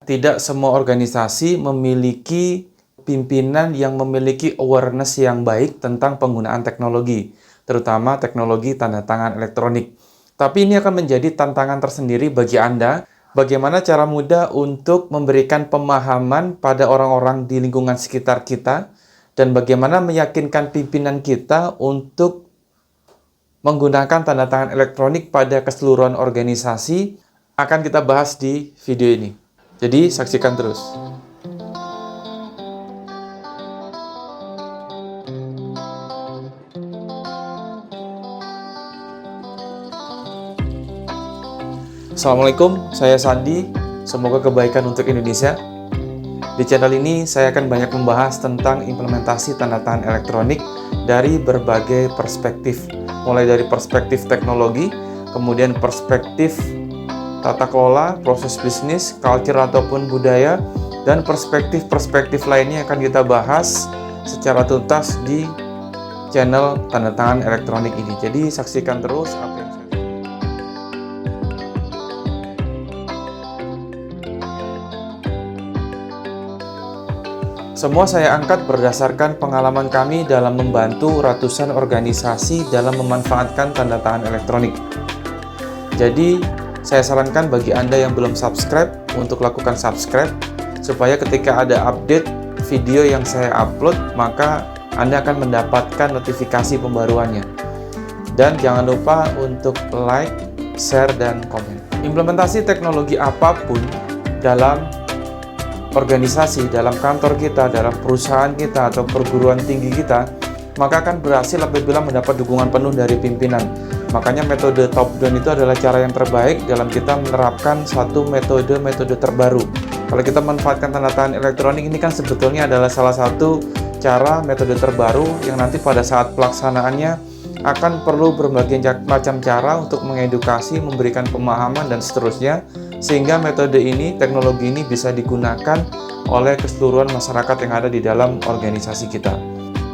tidak semua organisasi memiliki pimpinan yang memiliki awareness yang baik tentang penggunaan teknologi, terutama teknologi tanda tangan elektronik. Tapi ini akan menjadi tantangan tersendiri bagi Anda, bagaimana cara mudah untuk memberikan pemahaman pada orang-orang di lingkungan sekitar kita, dan bagaimana meyakinkan pimpinan kita untuk menggunakan tanda tangan elektronik pada keseluruhan organisasi, akan kita bahas di video ini. Jadi, saksikan terus. Assalamualaikum, saya Sandi. Semoga kebaikan untuk Indonesia. Di channel ini, saya akan banyak membahas tentang implementasi tanda tangan elektronik dari berbagai perspektif. Mulai dari perspektif teknologi, kemudian perspektif tata kelola, proses bisnis, culture ataupun budaya, dan perspektif-perspektif lainnya akan kita bahas secara tuntas di channel tanda tangan elektronik ini. Jadi saksikan terus apa yang semua saya angkat berdasarkan pengalaman kami dalam membantu ratusan organisasi dalam memanfaatkan tanda tangan elektronik. Jadi, saya sarankan bagi Anda yang belum subscribe untuk lakukan subscribe, supaya ketika ada update video yang saya upload, maka Anda akan mendapatkan notifikasi pembaruannya. Dan jangan lupa untuk like, share, dan komen. Implementasi teknologi apapun dalam organisasi, dalam kantor kita, dalam perusahaan kita, atau perguruan tinggi kita, maka akan berhasil apabila mendapat dukungan penuh dari pimpinan. Makanya metode top down itu adalah cara yang terbaik dalam kita menerapkan satu metode terbaru. Kalau kita memanfaatkan tanda tangan elektronik, ini kan sebetulnya adalah salah satu cara metode terbaru yang nanti pada saat pelaksanaannya akan perlu berbagai macam cara untuk mengedukasi, memberikan pemahaman, dan seterusnya, sehingga metode ini, teknologi ini bisa digunakan oleh keseluruhan masyarakat yang ada di dalam organisasi kita.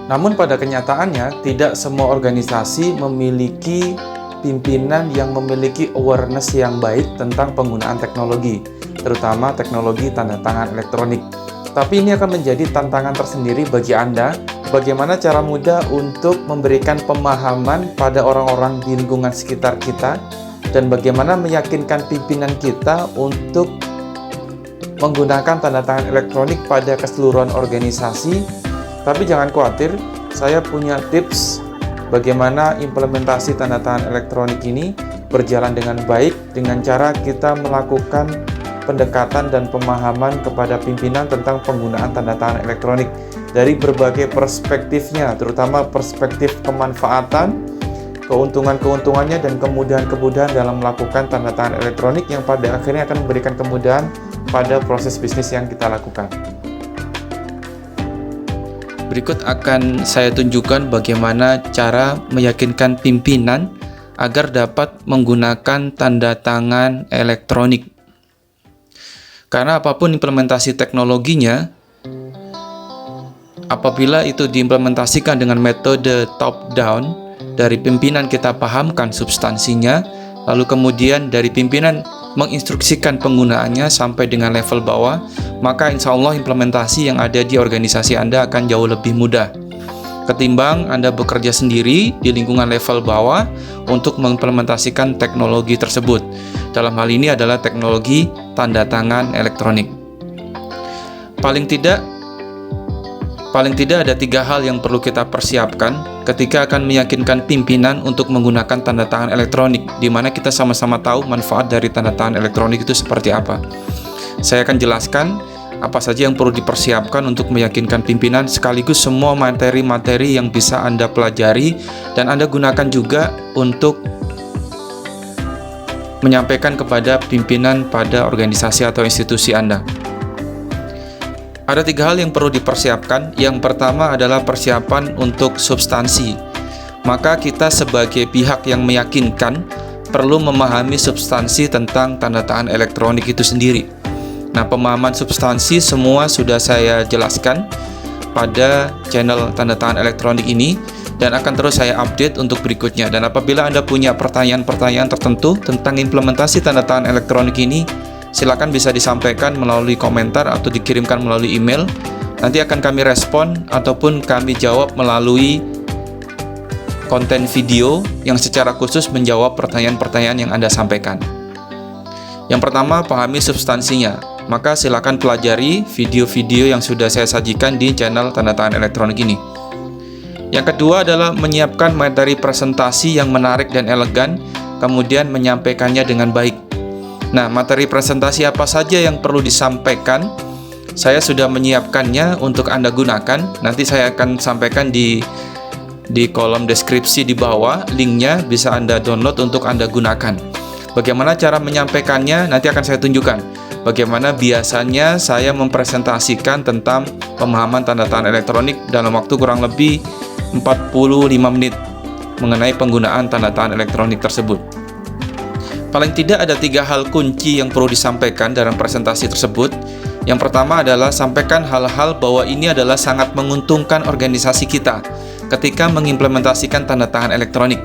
Namun pada kenyataannya, tidak semua organisasi memiliki pimpinan yang memiliki awareness yang baik tentang penggunaan teknologi, terutama teknologi tanda tangan elektronik. Tapi ini akan menjadi tantangan tersendiri bagi Anda, bagaimana cara mudah untuk memberikan pemahaman pada orang-orang di lingkungan sekitar kita, dan bagaimana meyakinkan pimpinan kita untuk menggunakan tanda tangan elektronik pada keseluruhan organisasi. Tapi jangan khawatir, saya punya tips bagaimana implementasi tanda tangan elektronik ini berjalan dengan baik dengan cara kita melakukan pendekatan dan pemahaman kepada pimpinan tentang penggunaan tanda tangan elektronik dari berbagai perspektifnya, terutama perspektif kemanfaatan, keuntungan-keuntungannya, dan kemudahan-kemudahan dalam melakukan tanda tangan elektronik yang pada akhirnya akan memberikan kemudahan pada proses bisnis yang kita lakukan. Berikut akan saya tunjukkan bagaimana cara meyakinkan pimpinan agar dapat menggunakan tanda tangan elektronik. Karena apapun implementasi teknologinya, apabila itu diimplementasikan dengan metode top down, dari pimpinan kita pahamkan substansinya, lalu kemudian dari pimpinan menginstruksikan penggunaannya sampai dengan level bawah, maka insya Allah implementasi yang ada di organisasi Anda akan jauh lebih mudah ketimbang Anda bekerja sendiri di lingkungan level bawah untuk mengimplementasikan teknologi tersebut. Dalam hal ini adalah teknologi tanda tangan elektronik. Paling tidak ada 3 hal yang perlu kita persiapkan ketika akan meyakinkan pimpinan untuk menggunakan tanda tangan elektronik, di mana kita sama-sama tahu manfaat dari tanda tangan elektronik itu seperti apa. Saya akan jelaskan apa saja yang perlu dipersiapkan untuk meyakinkan pimpinan, sekaligus semua materi-materi yang bisa Anda pelajari dan Anda gunakan juga untuk menyampaikan kepada pimpinan pada organisasi atau institusi Anda. Ada 3 hal yang perlu dipersiapkan. Yang pertama adalah persiapan untuk substansi. Maka kita sebagai pihak yang meyakinkan perlu memahami substansi tentang tanda tangan elektronik itu sendiri. Nah, pemahaman substansi semua sudah saya jelaskan pada channel tanda tangan elektronik ini, dan akan terus saya update untuk berikutnya. Dan apabila Anda punya pertanyaan-pertanyaan tertentu tentang implementasi tanda tangan elektronik ini, silakan bisa disampaikan melalui komentar atau dikirimkan melalui email. Nanti akan kami respon ataupun kami jawab melalui konten video yang secara khusus menjawab pertanyaan-pertanyaan yang Anda sampaikan. Yang pertama, pahami substansinya. Maka silakan pelajari video-video yang sudah saya sajikan di channel Tanda Tangan Elektronik ini. Yang kedua adalah menyiapkan materi presentasi yang menarik dan elegan, kemudian menyampaikannya dengan baik. Nah, materi presentasi apa saja yang perlu disampaikan? Saya sudah menyiapkannya untuk Anda gunakan. Nanti saya akan sampaikan di kolom deskripsi di bawah. Linknya bisa Anda download untuk Anda gunakan. Bagaimana cara menyampaikannya? Nanti akan saya tunjukkan. Bagaimana biasanya saya mempresentasikan tentang pemahaman tanda tangan elektronik dalam waktu kurang lebih 45 menit mengenai penggunaan tanda tangan elektronik tersebut. Paling tidak ada 3 hal kunci yang perlu disampaikan dalam presentasi tersebut. Yang pertama adalah sampaikan hal-hal bahwa ini adalah sangat menguntungkan organisasi kita ketika mengimplementasikan tanda tangan elektronik.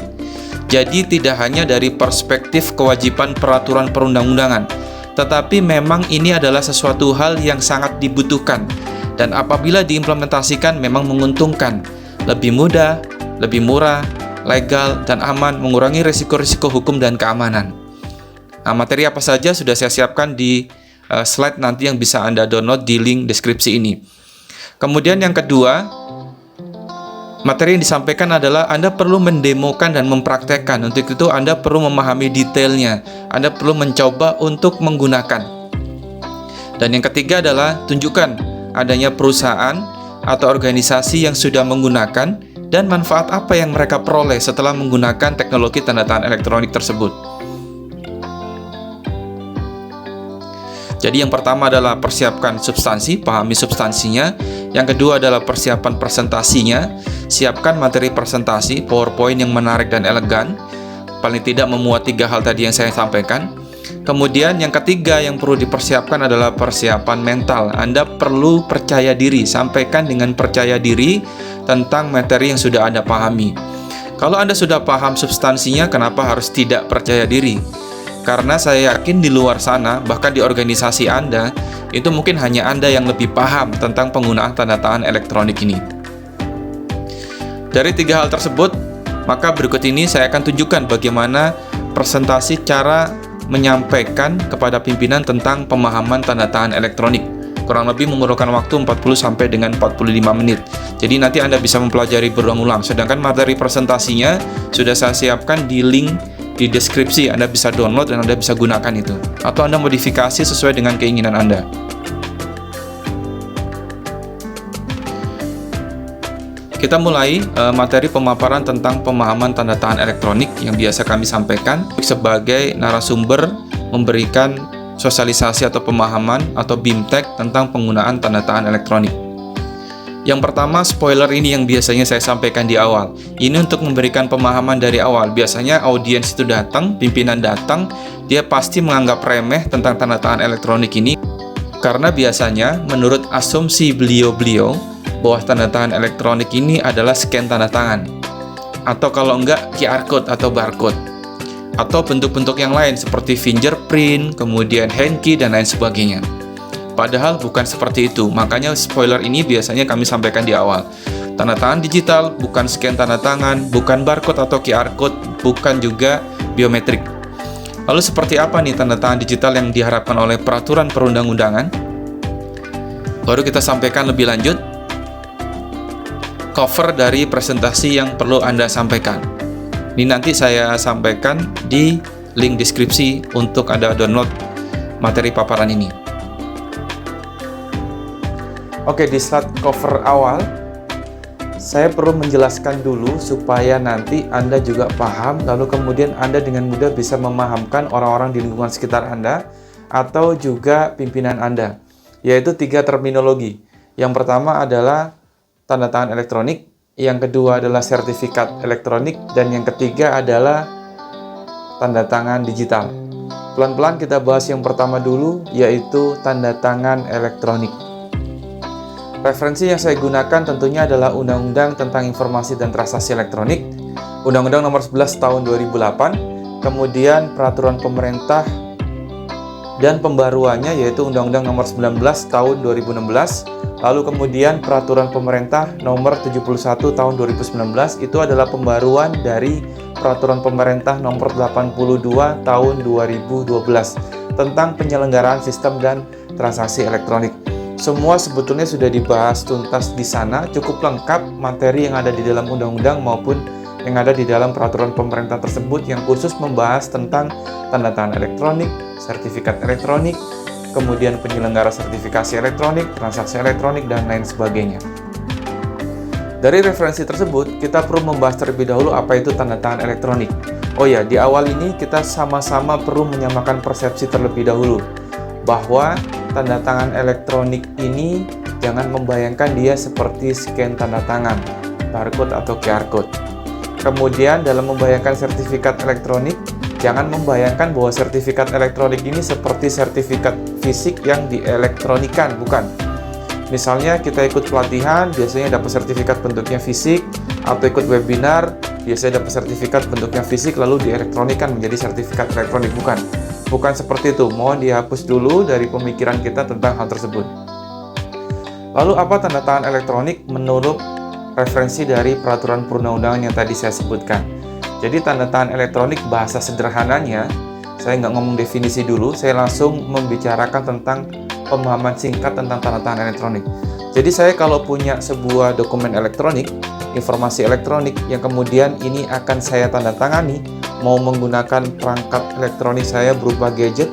Jadi tidak hanya dari perspektif kewajiban peraturan perundang-undangan, tetapi memang ini adalah sesuatu hal yang sangat dibutuhkan, dan apabila diimplementasikan memang menguntungkan, lebih mudah, lebih murah, legal, dan aman, mengurangi risiko-risiko hukum dan keamanan. Nah, materi apa saja sudah saya siapkan di slide nanti yang bisa Anda download di link deskripsi ini. Kemudian yang kedua, materi yang disampaikan adalah Anda perlu mendemokan dan mempraktekkan. Untuk itu Anda perlu memahami detailnya. Anda perlu mencoba untuk menggunakan. Dan yang ketiga adalah tunjukkan adanya perusahaan atau organisasi yang sudah menggunakan dan manfaat apa yang mereka peroleh setelah menggunakan teknologi tanda tangan elektronik tersebut. Jadi yang pertama adalah persiapkan substansi, pahami substansinya. Yang kedua adalah persiapan presentasinya. Siapkan materi presentasi, PowerPoint yang menarik dan elegan. Paling tidak memuat 3 hal tadi yang saya sampaikan. Kemudian yang ketiga yang perlu dipersiapkan adalah persiapan mental. Anda perlu percaya diri, sampaikan dengan percaya diri tentang materi yang sudah Anda pahami. Kalau Anda sudah paham substansinya, kenapa harus tidak percaya diri? Karena saya yakin di luar sana, bahkan di organisasi Anda, itu mungkin hanya Anda yang lebih paham tentang penggunaan tanda tangan elektronik ini. Dari 3 hal tersebut, maka berikut ini saya akan tunjukkan bagaimana presentasi cara menyampaikan kepada pimpinan tentang pemahaman tanda tangan elektronik. Kurang lebih memerlukan waktu 40 sampai dengan 45 menit. Jadi nanti Anda bisa mempelajari berulang-ulang. Sedangkan materi presentasinya sudah saya siapkan di link di deskripsi. Anda bisa download dan Anda bisa gunakan itu. Atau Anda modifikasi sesuai dengan keinginan Anda. Kita mulai materi pemaparan tentang pemahaman tanda tangan elektronik yang biasa kami sampaikan sebagai narasumber memberikan sosialisasi atau pemahaman atau BIMTEK tentang penggunaan tanda tangan elektronik. Yang pertama, spoiler ini yang biasanya saya sampaikan di awal. Ini untuk memberikan pemahaman dari awal. Biasanya audiens itu datang, pimpinan datang, dia pasti menganggap remeh tentang tanda tangan elektronik ini. Karena biasanya menurut asumsi beliau-beliau bahwa tanda tangan elektronik ini adalah scan tanda tangan, atau kalau enggak QR code atau barcode, atau bentuk-bentuk yang lain seperti fingerprint, kemudian handkey dan lain sebagainya. Padahal bukan seperti itu. Makanya spoiler ini biasanya kami sampaikan di awal. Tanda tangan digital bukan scan tanda tangan, bukan barcode atau QR code, bukan juga biometrik. Lalu seperti apa nih tanda tangan digital yang diharapkan oleh peraturan perundang-undangan? Baru kita sampaikan lebih lanjut cover dari presentasi yang perlu Anda sampaikan. Ini nanti saya sampaikan di link deskripsi untuk Anda download materi paparan ini. Oke, di slide cover awal saya perlu menjelaskan dulu supaya nanti Anda juga paham, lalu kemudian Anda dengan mudah bisa memahamkan orang-orang di lingkungan sekitar Anda atau juga pimpinan Anda, yaitu 3 terminologi. Yang pertama adalah tanda tangan elektronik, yang kedua adalah sertifikat elektronik, dan yang ketiga adalah tanda tangan digital. Pelan-pelan kita bahas yang pertama dulu, yaitu tanda tangan elektronik. Referensi yang saya gunakan tentunya adalah Undang-Undang tentang Informasi dan Transaksi Elektronik, Undang-Undang Nomor 11 Tahun 2008, kemudian Peraturan Pemerintah dan pembaruannya yaitu Undang-Undang Nomor 19 Tahun 2016, lalu kemudian Peraturan Pemerintah Nomor 71 Tahun 2019 itu adalah pembaruan dari Peraturan Pemerintah Nomor 82 Tahun 2012 tentang penyelenggaraan sistem dan transaksi elektronik. Semua sebetulnya sudah dibahas tuntas di sana, cukup lengkap materi yang ada di dalam undang-undang maupun yang ada di dalam peraturan pemerintah tersebut yang khusus membahas tentang tanda tangan elektronik, sertifikat elektronik, kemudian penyelenggara sertifikasi elektronik, transaksi elektronik, dan lain sebagainya. Dari referensi tersebut, kita perlu membahas terlebih dahulu apa itu tanda tangan elektronik. Oh ya, di awal ini kita sama-sama perlu menyamakan persepsi terlebih dahulu, bahwa tanda tangan elektronik ini jangan membayangkan dia seperti scan tanda tangan, barcode atau QR code. Kemudian dalam membayangkan sertifikat elektronik, jangan membayangkan bahwa sertifikat elektronik ini seperti sertifikat fisik yang dielektronikan, bukan. Misalnya kita ikut pelatihan, biasanya dapat sertifikat bentuknya fisik, atau ikut webinar, biasanya dapat sertifikat bentuknya fisik lalu dielektronikan menjadi sertifikat elektronik, bukan. Bukan seperti itu, mohon dihapus dulu dari pemikiran kita tentang hal tersebut. Lalu apa tanda tangan elektronik menurut referensi dari peraturan perundang-undangan yang tadi saya sebutkan? Jadi tanda tangan elektronik bahasa sederhananya, saya nggak ngomong definisi dulu, saya langsung membicarakan tentang pemahaman singkat tentang tanda tangan elektronik. Jadi saya kalau punya sebuah dokumen elektronik, informasi elektronik yang kemudian ini akan saya tanda tangani, mau menggunakan perangkat elektronik saya berupa gadget,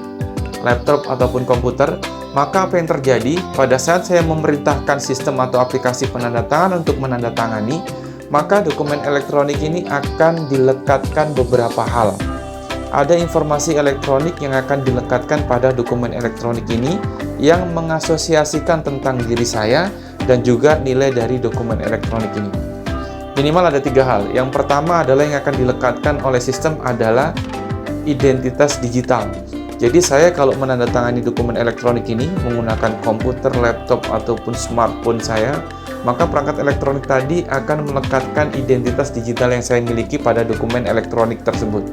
laptop, ataupun komputer, maka apa yang terjadi pada saat saya memerintahkan sistem atau aplikasi penandatangan untuk menandatangani, maka dokumen elektronik ini akan dilekatkan beberapa hal. Ada informasi elektronik yang akan dilekatkan pada dokumen elektronik ini yang mengasosiasikan tentang diri saya dan juga nilai dari dokumen elektronik ini. Minimal ada 3 hal. Yang pertama adalah yang akan dilekatkan oleh sistem adalah identitas digital. Jadi saya kalau menandatangani dokumen elektronik ini menggunakan komputer, laptop, ataupun smartphone saya, maka perangkat elektronik tadi akan melekatkan identitas digital yang saya miliki pada dokumen elektronik tersebut.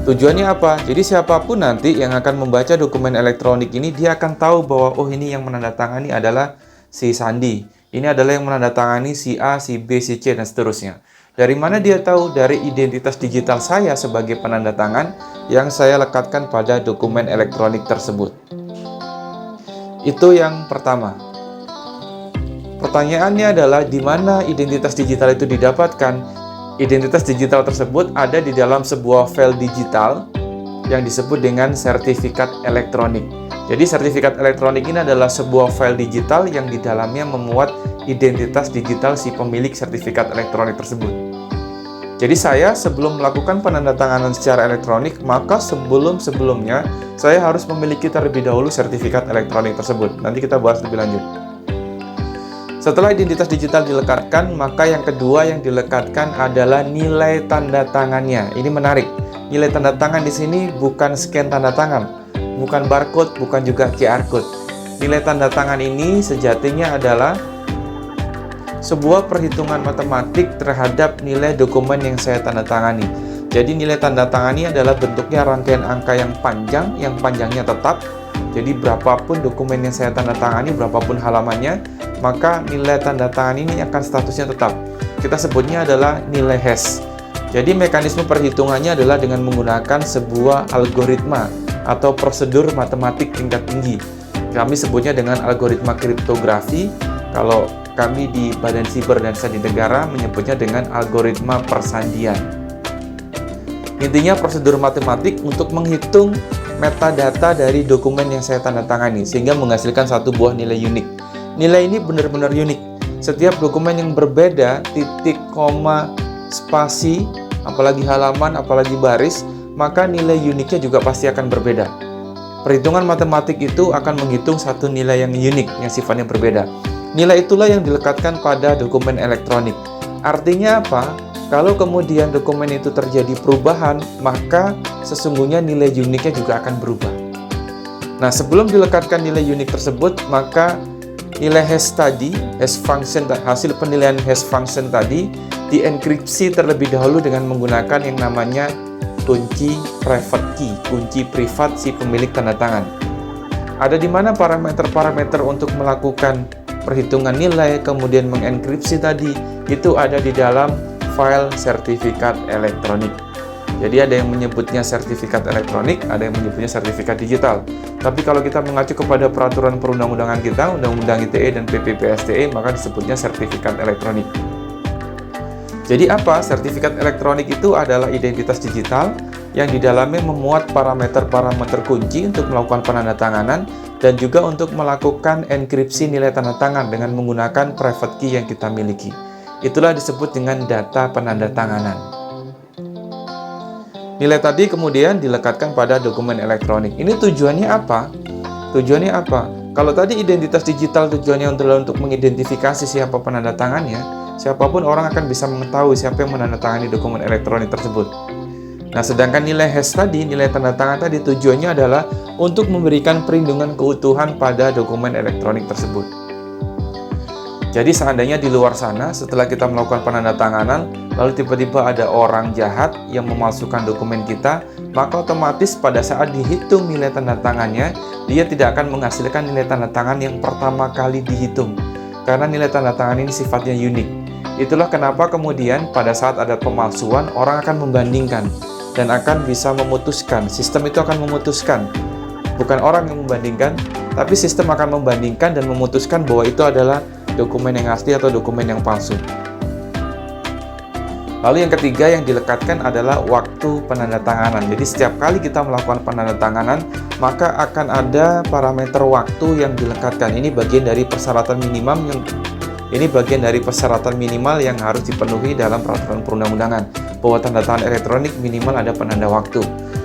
Tujuannya apa? Jadi siapapun nanti yang akan membaca dokumen elektronik ini, dia akan tahu bahwa oh ini yang menandatangani adalah si Sandi. Ini adalah yang menandatangani si A, si B, si C, dan seterusnya. Dari mana dia tahu? Dari identitas digital saya sebagai penanda tangan yang saya lekatkan pada dokumen elektronik tersebut. Itu yang pertama. Pertanyaannya adalah di mana identitas digital itu didapatkan? Identitas digital tersebut ada di dalam sebuah file digital yang disebut dengan sertifikat elektronik. Jadi sertifikat elektronik ini adalah sebuah file digital yang di dalamnya memuat identitas digital si pemilik sertifikat elektronik tersebut. Jadi saya sebelum melakukan penandatanganan secara elektronik, maka sebelumnya saya harus memiliki terlebih dahulu sertifikat elektronik tersebut. Nanti kita bahas lebih lanjut. Setelah identitas digital dilekatkan, maka yang kedua yang dilekatkan adalah nilai tanda tangannya. Ini menarik. Nilai tanda tangan di sini bukan scan tanda tangan, bukan barcode, bukan juga QR code. Nilai tanda tangan ini sejatinya adalah sebuah perhitungan matematik terhadap nilai dokumen yang saya tanda tangani. Jadi nilai tanda tangan ini adalah bentuknya rangkaian angka yang panjangnya tetap. Jadi berapapun dokumen yang saya tanda tangani, berapapun halamannya, maka nilai tanda tangan ini akan statusnya tetap. Kita sebutnya adalah nilai hash. Jadi mekanisme perhitungannya adalah dengan menggunakan sebuah algoritma atau prosedur matematik tingkat tinggi. Kami sebutnya dengan algoritma kriptografi. Kalau kami di Badan Siber dan Sandi Negara menyebutnya dengan algoritma persandian. Intinya prosedur matematik untuk menghitung metadata dari dokumen yang saya tanda tangani sehingga menghasilkan satu buah nilai unik. Nilai ini benar-benar unik. Setiap dokumen yang berbeda, titik, koma, spasi, apalagi halaman, apalagi baris, maka nilai uniknya juga pasti akan berbeda. Perhitungan matematik itu akan menghitung satu nilai yang unik, yang sifatnya berbeda. Nilai itulah yang dilekatkan pada dokumen elektronik. Artinya apa? Kalau kemudian dokumen itu terjadi perubahan, maka sesungguhnya nilai uniknya juga akan berubah. Nah, sebelum dilekatkan nilai unik tersebut, maka nilai hash tadi, hash function, hasil penilaian hash function tadi dienkripsi terlebih dahulu dengan menggunakan yang namanya kunci private key, kunci privat si pemilik tanda tangan. Ada di mana parameter-parameter untuk melakukan perhitungan nilai, kemudian mengenkripsi tadi, itu ada di dalam file sertifikat elektronik. Jadi ada yang menyebutnya sertifikat elektronik, ada yang menyebutnya sertifikat digital. Tapi kalau kita mengacu kepada peraturan perundang-undangan kita, Undang-Undang ITE dan PPPSTE, maka disebutnya sertifikat elektronik. Jadi apa? Sertifikat elektronik itu adalah identitas digital yang di dalamnya memuat parameter-parameter kunci untuk melakukan penandatanganan dan juga untuk melakukan enkripsi nilai tanda tangan dengan menggunakan private key yang kita miliki. Itulah disebut dengan data penandatanganan. Nilai tadi kemudian dilekatkan pada dokumen elektronik. Ini tujuannya apa? Tujuannya apa? Kalau tadi identitas digital tujuannya adalah untuk mengidentifikasi siapa penandatangannya, siapapun orang akan bisa mengetahui siapa yang menandatangani dokumen elektronik tersebut. Nah, sedangkan nilai hash tadi, nilai tanda tangan tadi tujuannya adalah untuk memberikan perlindungan keutuhan pada dokumen elektronik tersebut. Jadi seandainya di luar sana setelah kita melakukan penandatanganan, lalu tiba-tiba ada orang jahat yang memalsukan dokumen kita, maka otomatis pada saat dihitung nilai tanda tangannya, dia tidak akan menghasilkan nilai tanda tangan yang pertama kali dihitung. Karena nilai tanda tangan ini sifatnya unik. Itulah kenapa kemudian pada saat ada pemalsuan, orang akan membandingkan dan akan bisa memutuskan. Sistem itu akan memutuskan. Bukan orang yang membandingkan, tapi sistem akan membandingkan dan memutuskan bahwa itu adalah dokumen yang asli atau dokumen yang palsu. Lalu yang ketiga yang dilekatkan adalah waktu penandatanganan. Jadi setiap kali kita melakukan penandatanganan, maka akan ada parameter waktu yang dilekatkan. Ini bagian dari persyaratan minimal yang harus dipenuhi dalam peraturan perundang-undangan, bahwa tanda tangan elektronik minimal ada penanda waktu.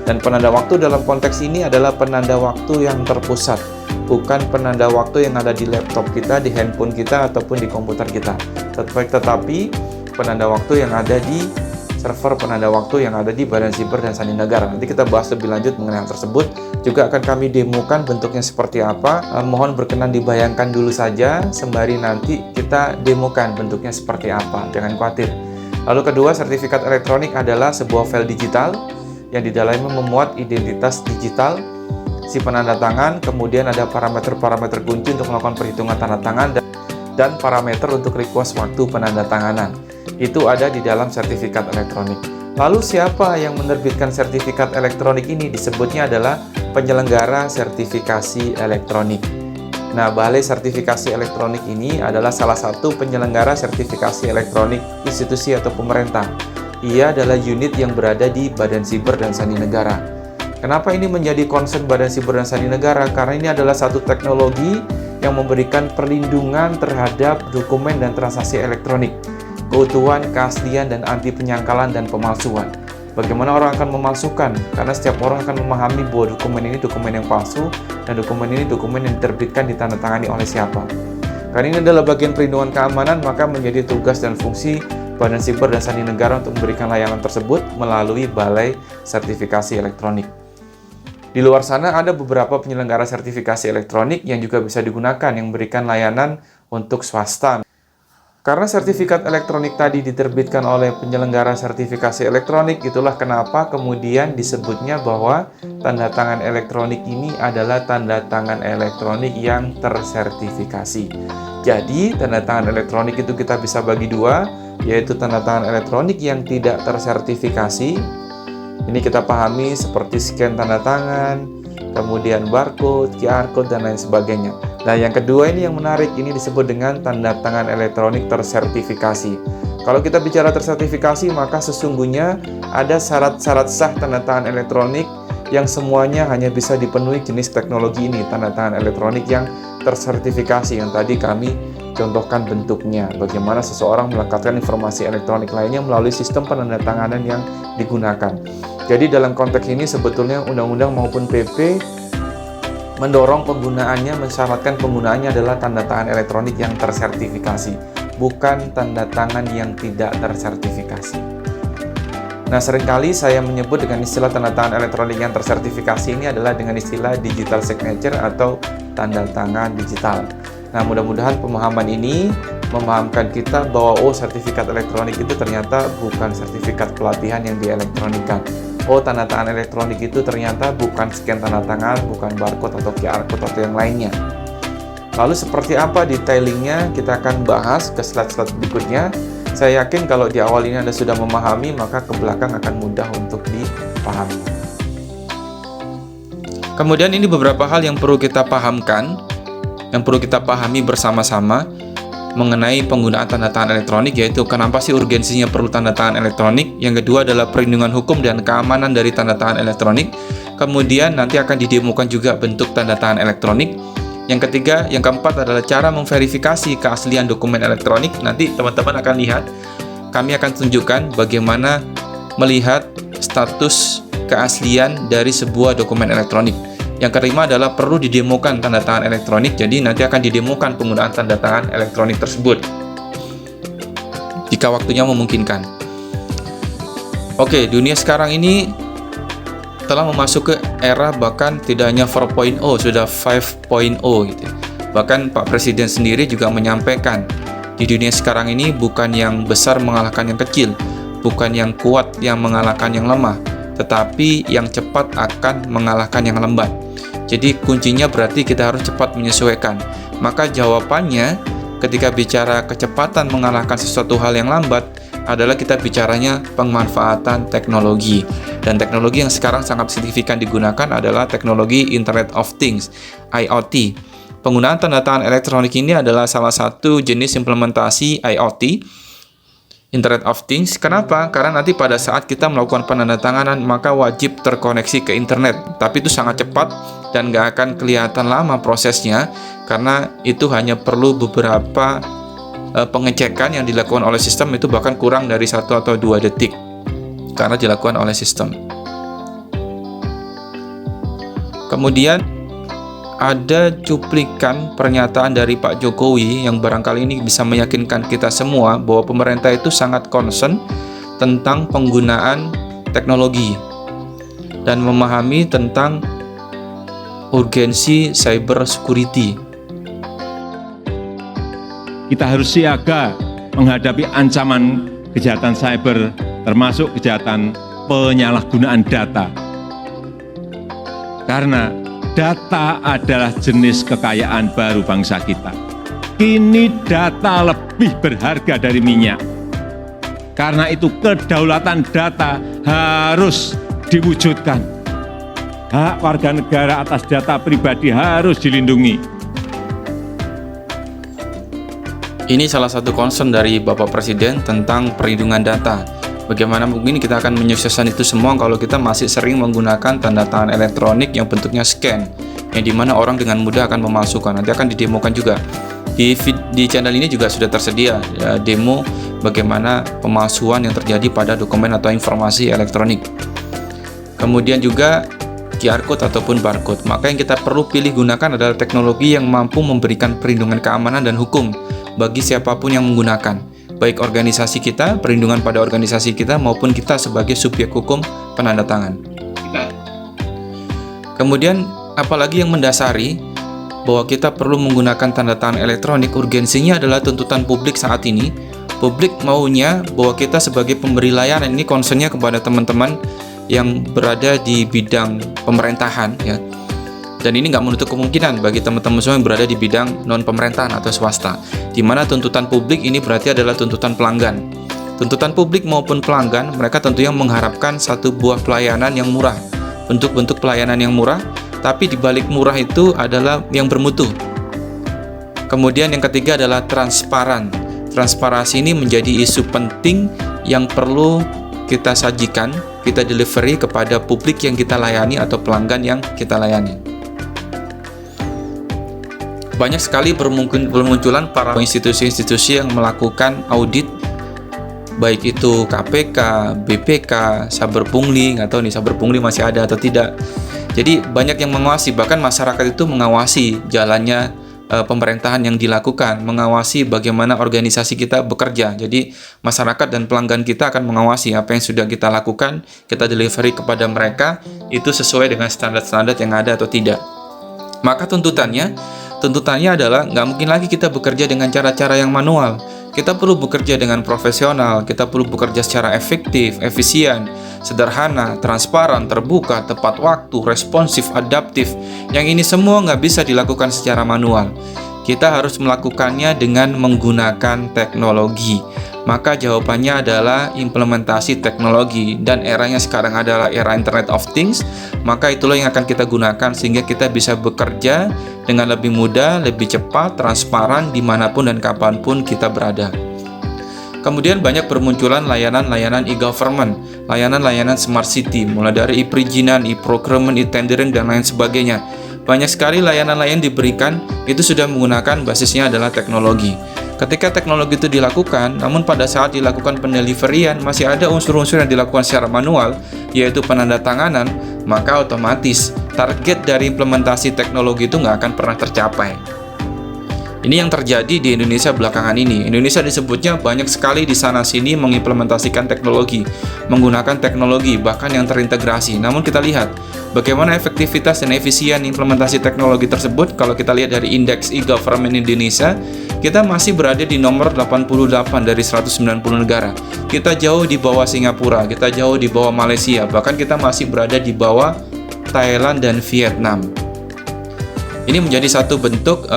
Dan penanda waktu dalam konteks ini adalah penanda waktu yang terpusat, bukan penanda waktu yang ada di laptop kita, di handphone kita, ataupun di komputer kita. Tetapi penanda waktu yang ada di server penanda waktu yang ada di Badan Siber dan Sandi Negara. Nanti kita bahas lebih lanjut mengenai hal tersebut. Juga akan kami demokan bentuknya seperti apa. Mohon berkenan dibayangkan dulu saja, sembari nanti kita demokan bentuknya seperti apa. Jangan khawatir. Lalu kedua, sertifikat elektronik adalah sebuah file digital yang di dalamnya memuat identitas digital si penanda tangan, kemudian ada parameter-parameter kunci untuk melakukan perhitungan tanda tangan dan parameter untuk request waktu penandatanganan. Itu ada di dalam sertifikat elektronik. Lalu siapa yang menerbitkan sertifikat elektronik ini? Disebutnya adalah penyelenggara sertifikasi elektronik. Nah, Balai Sertifikasi Elektronik ini adalah salah satu penyelenggara sertifikasi elektronik institusi atau pemerintah. Ia adalah unit yang berada di Badan Siber dan Sandi Negara. Kenapa ini menjadi concern Badan Siber dan Sandi Negara? Karena ini adalah satu teknologi yang memberikan perlindungan terhadap dokumen dan transaksi elektronik, keutuhan, keaslian, dan anti penyangkalan dan pemalsuan. Bagaimana orang akan memalsukan? Karena setiap orang akan memahami bahwa dokumen ini dokumen yang palsu dan dokumen ini dokumen yang diterbitkan ditandatangani oleh siapa. Karena ini adalah bagian perlindungan keamanan, maka menjadi tugas dan fungsi Badan Siber dan Sandi Negara untuk memberikan layanan tersebut melalui Balai Sertifikasi Elektronik. Di luar sana ada beberapa penyelenggara sertifikasi elektronik yang juga bisa digunakan yang memberikan layanan untuk swasta. Karena sertifikat elektronik tadi diterbitkan oleh penyelenggara sertifikasi elektronik, itulah kenapa kemudian disebutnya bahwa tanda tangan elektronik ini adalah tanda tangan elektronik yang tersertifikasi. Jadi, tanda tangan elektronik itu kita bisa bagi dua, yaitu tanda tangan elektronik yang tidak tersertifikasi. Ini kita pahami seperti scan tanda tangan, kemudian barcode, QR code, dan lain sebagainya. Nah, yang kedua ini yang menarik, ini disebut dengan tanda tangan elektronik tersertifikasi. Kalau kita bicara tersertifikasi, maka sesungguhnya ada syarat-syarat sah tanda tangan elektronik yang semuanya hanya bisa dipenuhi jenis teknologi ini, tanda tangan elektronik yang tersertifikasi, yang tadi kami contohkan bentuknya. Bagaimana seseorang melekatkan informasi elektronik lainnya melalui sistem penandatanganan yang digunakan. Jadi dalam konteks ini sebetulnya undang-undang maupun PP mendorong penggunaannya, mensyaratkan penggunaannya adalah tanda tangan elektronik yang tersertifikasi, bukan tanda tangan yang tidak tersertifikasi. Nah, seringkali saya menyebut dengan istilah tanda tangan elektronik yang tersertifikasi ini adalah dengan istilah digital signature atau tanda tangan digital. Nah, mudah-mudahan pemahaman ini memahamkan kita bahwa sertifikat elektronik itu ternyata bukan sertifikat pelatihan yang dielektronikan. oh tanda tangan elektronik itu ternyata bukan scan tanda tangan, bukan barcode atau QR code atau yang lainnya. Lalu seperti apa detailingnya kita akan bahas ke slide-slide berikutnya. Saya yakin kalau di awal ini Anda sudah memahami, maka ke belakang akan mudah untuk dipahami. Kemudian ini beberapa hal yang perlu kita pahamkan, yang perlu kita pahami bersama-sama mengenai penggunaan tanda tangan elektronik, yaitu kenapa sih urgensinya perlu tanda tangan elektronik. Yang kedua adalah perlindungan hukum dan keamanan dari tanda tangan elektronik. Kemudian nanti akan didemokan juga bentuk tanda tangan elektronik. Yang ketiga, yang keempat adalah cara memverifikasi keaslian dokumen elektronik. Nanti teman-teman akan lihat, kami akan tunjukkan bagaimana melihat status keaslian dari sebuah dokumen elektronik. Yang kelima adalah perlu didemokan tanda tangan elektronik, jadi nanti akan didemokan penggunaan tanda tangan elektronik tersebut jika waktunya memungkinkan. Oke, dunia sekarang ini telah memasuki era bahkan tidak hanya 4.0, sudah 5.0 gitu. Bahkan Pak Presiden sendiri juga menyampaikan, di dunia sekarang ini bukan yang besar mengalahkan yang kecil, bukan yang kuat yang mengalahkan yang lemah, tetapi yang cepat akan mengalahkan yang lambat. Jadi kuncinya berarti kita harus cepat menyesuaikan. Maka jawabannya ketika bicara kecepatan mengalahkan sesuatu hal yang lambat adalah kita bicaranya pemanfaatan teknologi. Dan teknologi yang sekarang sangat signifikan digunakan adalah teknologi Internet of Things, IoT. Penggunaan tanda tangan elektronik ini adalah salah satu jenis implementasi IoT, Internet of Things. Kenapa? Karena nanti pada saat kita melakukan penandatanganan maka wajib terkoneksi ke internet. Tapi itu sangat cepat dan nggak akan kelihatan lama prosesnya, karena itu hanya perlu beberapa pengecekan yang dilakukan oleh sistem, itu bahkan kurang dari 1 atau 2 detik karena dilakukan oleh sistem. Kemudian ada cuplikan pernyataan dari Pak Jokowi yang barangkali ini bisa meyakinkan kita semua bahwa pemerintah itu sangat concern tentang penggunaan teknologi dan memahami tentang urgensi cyber security. Kita harus siaga menghadapi ancaman kejahatan cyber, termasuk kejahatan penyalahgunaan data. Karena data adalah jenis kekayaan baru bangsa kita. Kini data lebih berharga dari minyak. Karena itu kedaulatan data harus diwujudkan. Hak warga negara atas data pribadi harus dilindungi. Ini salah satu concern dari Bapak Presiden tentang perlindungan data. Bagaimana mungkin kita akan menyukseskan itu semua kalau kita masih sering menggunakan tanda tangan elektronik yang bentuknya scan, yang dimana orang dengan mudah akan memalsukan. Nanti akan didemokan juga. Di channel ini juga sudah tersedia ya, demo bagaimana pemalsuan yang terjadi pada dokumen atau informasi elektronik. Kemudian juga QR code ataupun barcode. Maka yang kita perlu pilih gunakan adalah teknologi yang mampu memberikan perlindungan keamanan dan hukum bagi siapapun yang menggunakan, baik organisasi kita, perlindungan pada organisasi kita, maupun kita sebagai subjek hukum penanda tangan. Kemudian apalagi yang mendasari bahwa kita perlu menggunakan tanda tangan elektronik, urgensinya adalah tuntutan publik saat ini. Publik maunya bahwa kita sebagai pemberi layanan, ini concernnya kepada teman-teman yang berada di bidang pemerintahan ya. Dan ini nggak menutup kemungkinan bagi teman-teman semua yang berada di bidang non-pemerintahan atau swasta, di mana tuntutan publik ini berarti adalah tuntutan pelanggan. Tuntutan publik maupun pelanggan, mereka tentunya mengharapkan satu buah pelayanan yang murah, bentuk-bentuk pelayanan yang murah, tapi di balik murah itu adalah yang bermutu. Kemudian yang ketiga adalah transparan. Transparansi ini menjadi isu penting yang perlu kita sajikan, kita delivery kepada publik yang kita layani atau pelanggan yang kita layani. Banyak sekali bermunculan para institusi-institusi yang melakukan audit, baik itu KPK, BPK, Saber Pungli, nggak tahu nih Saber Pungli masih ada atau tidak. Jadi banyak yang mengawasi, bahkan masyarakat itu mengawasi jalannya pemerintahan yang dilakukan, mengawasi bagaimana organisasi kita bekerja. Jadi masyarakat dan pelanggan kita akan mengawasi apa yang sudah kita lakukan, kita delivery kepada mereka, itu sesuai dengan standar-standar yang ada atau tidak. Maka tuntutannya adalah nggak mungkin lagi kita bekerja dengan cara-cara yang manual. Kita perlu bekerja dengan profesional, kita perlu bekerja secara efektif, efisien, sederhana, transparan, terbuka, tepat waktu, responsif, adaptif. Yang ini semua nggak bisa dilakukan secara manual. Kita harus melakukannya dengan menggunakan teknologi. Maka jawabannya adalah implementasi teknologi, dan eranya sekarang adalah era Internet of Things. Maka itulah yang akan kita gunakan sehingga kita bisa bekerja dengan lebih mudah, lebih cepat, transparan dimanapun dan kapanpun kita berada. Kemudian banyak bermunculan layanan-layanan e-government, layanan-layanan smart city, mulai dari e-perizinan, e-procurement, e-tendering, dan lain sebagainya. Banyak sekali layanan-layanan diberikan, itu sudah menggunakan basisnya adalah teknologi. Ketika teknologi itu dilakukan, namun pada saat dilakukan pendeliverian masih ada unsur-unsur yang dilakukan secara manual, yaitu penandatanganan, maka otomatis target dari implementasi teknologi itu nggak akan pernah tercapai. Ini yang terjadi di Indonesia belakangan ini. Indonesia disebutnya banyak sekali di sana-sini mengimplementasikan teknologi, menggunakan teknologi, bahkan yang terintegrasi. Namun kita lihat bagaimana efektivitas dan efisien implementasi teknologi tersebut. Kalau kita lihat dari indeks e-government Indonesia, kita masih berada di nomor 88 dari 190 negara. Kita jauh di bawah Singapura, kita jauh di bawah Malaysia, bahkan kita masih berada di bawah Thailand dan Vietnam. Ini menjadi satu bentuk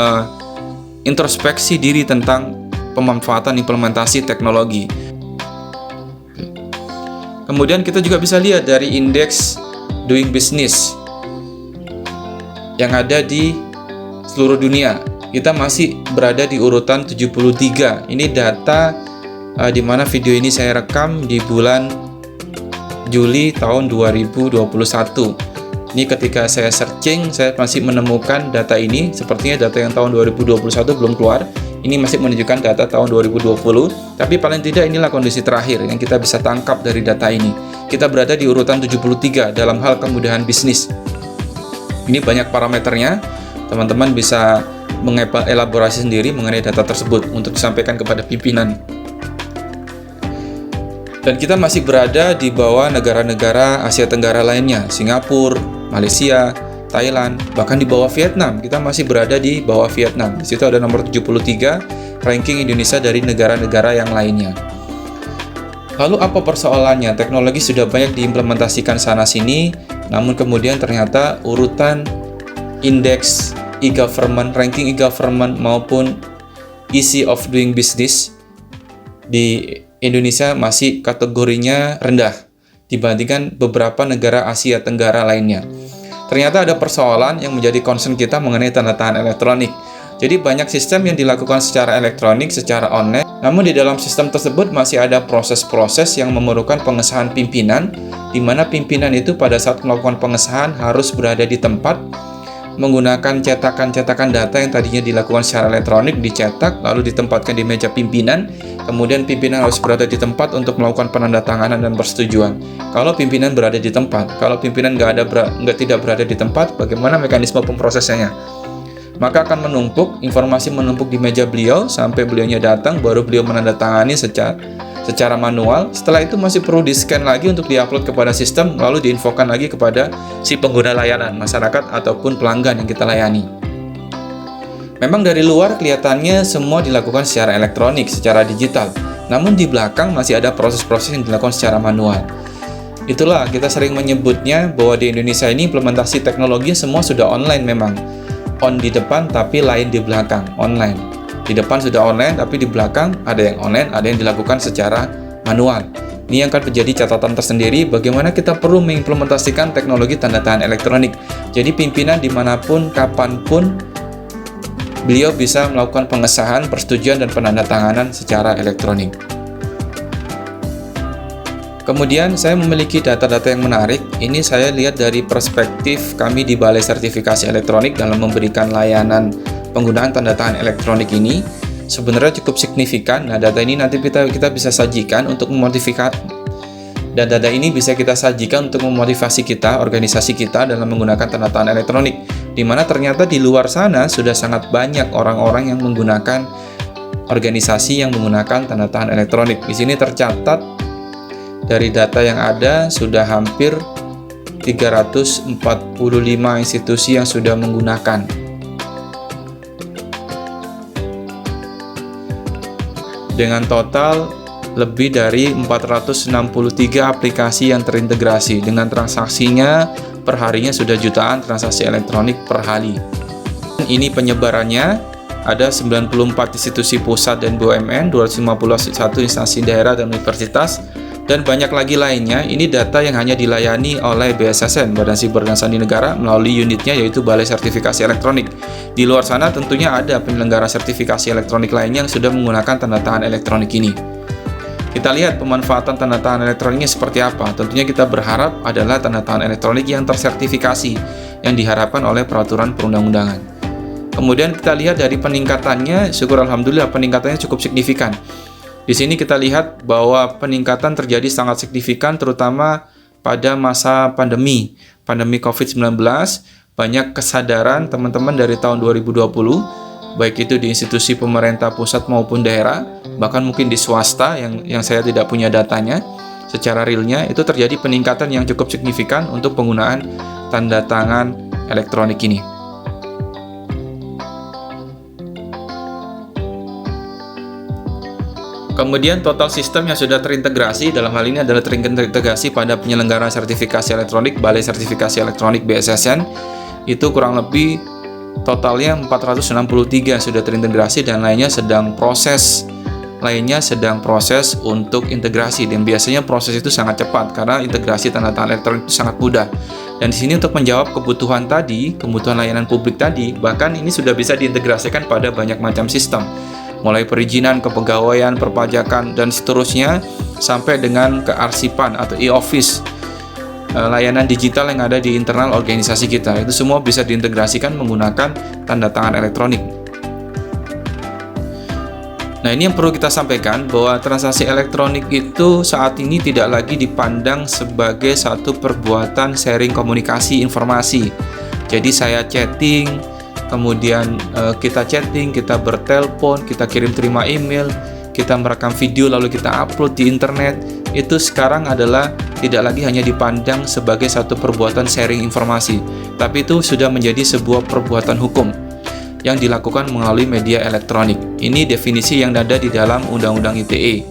introspeksi diri tentang pemanfaatan implementasi teknologi. Kemudian kita juga bisa lihat dari indeks Doing Business yang ada di seluruh dunia. Kita masih berada di urutan 73. Ini data di mana video ini saya rekam di bulan Juli tahun 2021. Ini ketika saya searching, saya masih menemukan data ini. Sepertinya data yang tahun 2021 belum keluar. Ini masih menunjukkan data tahun 2020. Tapi paling tidak inilah kondisi terakhir yang kita bisa tangkap dari data ini. Kita berada di urutan 73 dalam hal kemudahan bisnis. Ini banyak parameternya. Teman-teman bisa mengelaborasi sendiri mengenai data tersebut untuk disampaikan kepada pimpinan. Dan kita masih berada di bawah negara-negara Asia Tenggara lainnya, Singapura, Malaysia, Thailand, bahkan di bawah Vietnam. Kita masih berada di bawah Vietnam. Di situ ada nomor 73 ranking Indonesia dari negara-negara yang lainnya. Lalu apa persoalannya? Teknologi sudah banyak diimplementasikan sana-sini, namun kemudian ternyata urutan indeks e-government, ranking e-government maupun ease of doing business di Indonesia masih kategorinya rendah dibandingkan beberapa negara Asia Tenggara lainnya. Ternyata ada persoalan yang menjadi concern kita mengenai tanda tangan elektronik. Jadi banyak sistem yang dilakukan secara elektronik, secara online, namun di dalam sistem tersebut masih ada proses-proses yang memerlukan pengesahan pimpinan, di mana pimpinan itu pada saat melakukan pengesahan harus berada di tempat, menggunakan cetakan-cetakan data yang tadinya dilakukan secara elektronik, dicetak, lalu ditempatkan di meja pimpinan, kemudian pimpinan harus berada di tempat untuk melakukan penandatanganan dan persetujuan. Kalau pimpinan berada di tempat, kalau pimpinan tidak berada di tempat, bagaimana mekanisme pemprosesnya? Maka akan menumpuk, informasi menumpuk di meja beliau, sampai beliaunya datang, baru beliau menandatangani secara manual. Setelah itu masih perlu di-scan lagi untuk di-upload kepada sistem, lalu diinfokan lagi kepada si pengguna layanan, masyarakat ataupun pelanggan yang kita layani. Memang dari luar kelihatannya semua dilakukan secara elektronik, secara digital. Namun di belakang masih ada proses-proses yang dilakukan secara manual. Itulah kita sering menyebutnya bahwa di Indonesia ini implementasi teknologi semua sudah online memang. On di depan tapi lain di belakang, online. Di depan sudah online, tapi di belakang ada yang online, ada yang dilakukan secara manual. Ini yang akan menjadi catatan tersendiri bagaimana kita perlu mengimplementasikan teknologi tanda tangan elektronik. Jadi pimpinan dimanapun, kapanpun, beliau bisa melakukan pengesahan, persetujuan, dan penandatanganan secara elektronik. Kemudian saya memiliki data-data yang menarik. Ini saya lihat dari perspektif kami di Balai Sertifikasi Elektronik dalam memberikan layanan penggunaan tanda tangan elektronik ini. Sebenarnya cukup signifikan. Nah, data ini nanti kita bisa sajikan untuk memotivasi, dan data ini bisa kita sajikan untuk memotivasi kita, organisasi kita dalam menggunakan tanda tangan elektronik, di mana ternyata di luar sana sudah sangat banyak orang-orang yang menggunakan organisasi yang menggunakan tanda tangan elektronik. Di sini tercatat dari data yang ada sudah hampir 345 institusi yang sudah menggunakan. Dengan total lebih dari 463 aplikasi yang terintegrasi dengan transaksinya per harinya sudah jutaan transaksi elektronik per hari. Ini penyebarannya, ada 94 institusi pusat dan BUMN, 251 instansi daerah dan universitas, dan banyak lagi lainnya. Ini data yang hanya dilayani oleh BSSN, Badan Siber dan Sandi Negara, melalui unitnya yaitu Balai Sertifikasi Elektronik. Di luar sana tentunya ada penyelenggara sertifikasi elektronik lainnya yang sudah menggunakan tanda tangan elektronik ini. Kita lihat pemanfaatan tanda tangan elektroniknya seperti apa. Tentunya kita berharap adalah tanda tangan elektronik yang tersertifikasi, yang diharapkan oleh peraturan perundang-undangan. Kemudian kita lihat dari peningkatannya, syukur alhamdulillah peningkatannya cukup signifikan. Di sini kita lihat bahwa peningkatan terjadi sangat signifikan terutama pada masa pandemi COVID-19. Banyak kesadaran teman-teman dari tahun 2020, baik itu di institusi pemerintah pusat maupun daerah, bahkan mungkin di swasta yang saya tidak punya datanya, secara realnya itu terjadi peningkatan yang cukup signifikan untuk penggunaan tanda tangan elektronik ini. Kemudian total sistem yang sudah terintegrasi, dalam hal ini adalah terintegrasi pada penyelenggara sertifikasi elektronik, Balai Sertifikasi Elektronik BSSN, itu kurang lebih totalnya 463 sudah terintegrasi dan lainnya sedang proses untuk integrasi, dan biasanya proses itu sangat cepat karena integrasi tanda tangan elektronik itu sangat mudah. Dan di sini untuk menjawab kebutuhan layanan publik tadi, bahkan ini sudah bisa diintegrasikan pada banyak macam sistem, mulai perizinan, kepegawaian, perpajakan, dan seterusnya, sampai dengan kearsipan atau e-office, layanan digital yang ada di internal organisasi kita. Itu semua bisa diintegrasikan menggunakan tanda tangan elektronik. Nah, ini yang perlu kita sampaikan, bahwa transaksi elektronik itu saat ini tidak lagi dipandang sebagai satu perbuatan sharing komunikasi informasi. Jadi saya chatting, kemudian kita chatting, kita bertelepon, kita kirim terima email, kita merekam video lalu kita upload di internet, itu sekarang adalah tidak lagi hanya dipandang sebagai satu perbuatan sharing informasi, tapi itu sudah menjadi sebuah perbuatan hukum yang dilakukan melalui media elektronik. Ini definisi yang ada di dalam Undang-Undang ITE,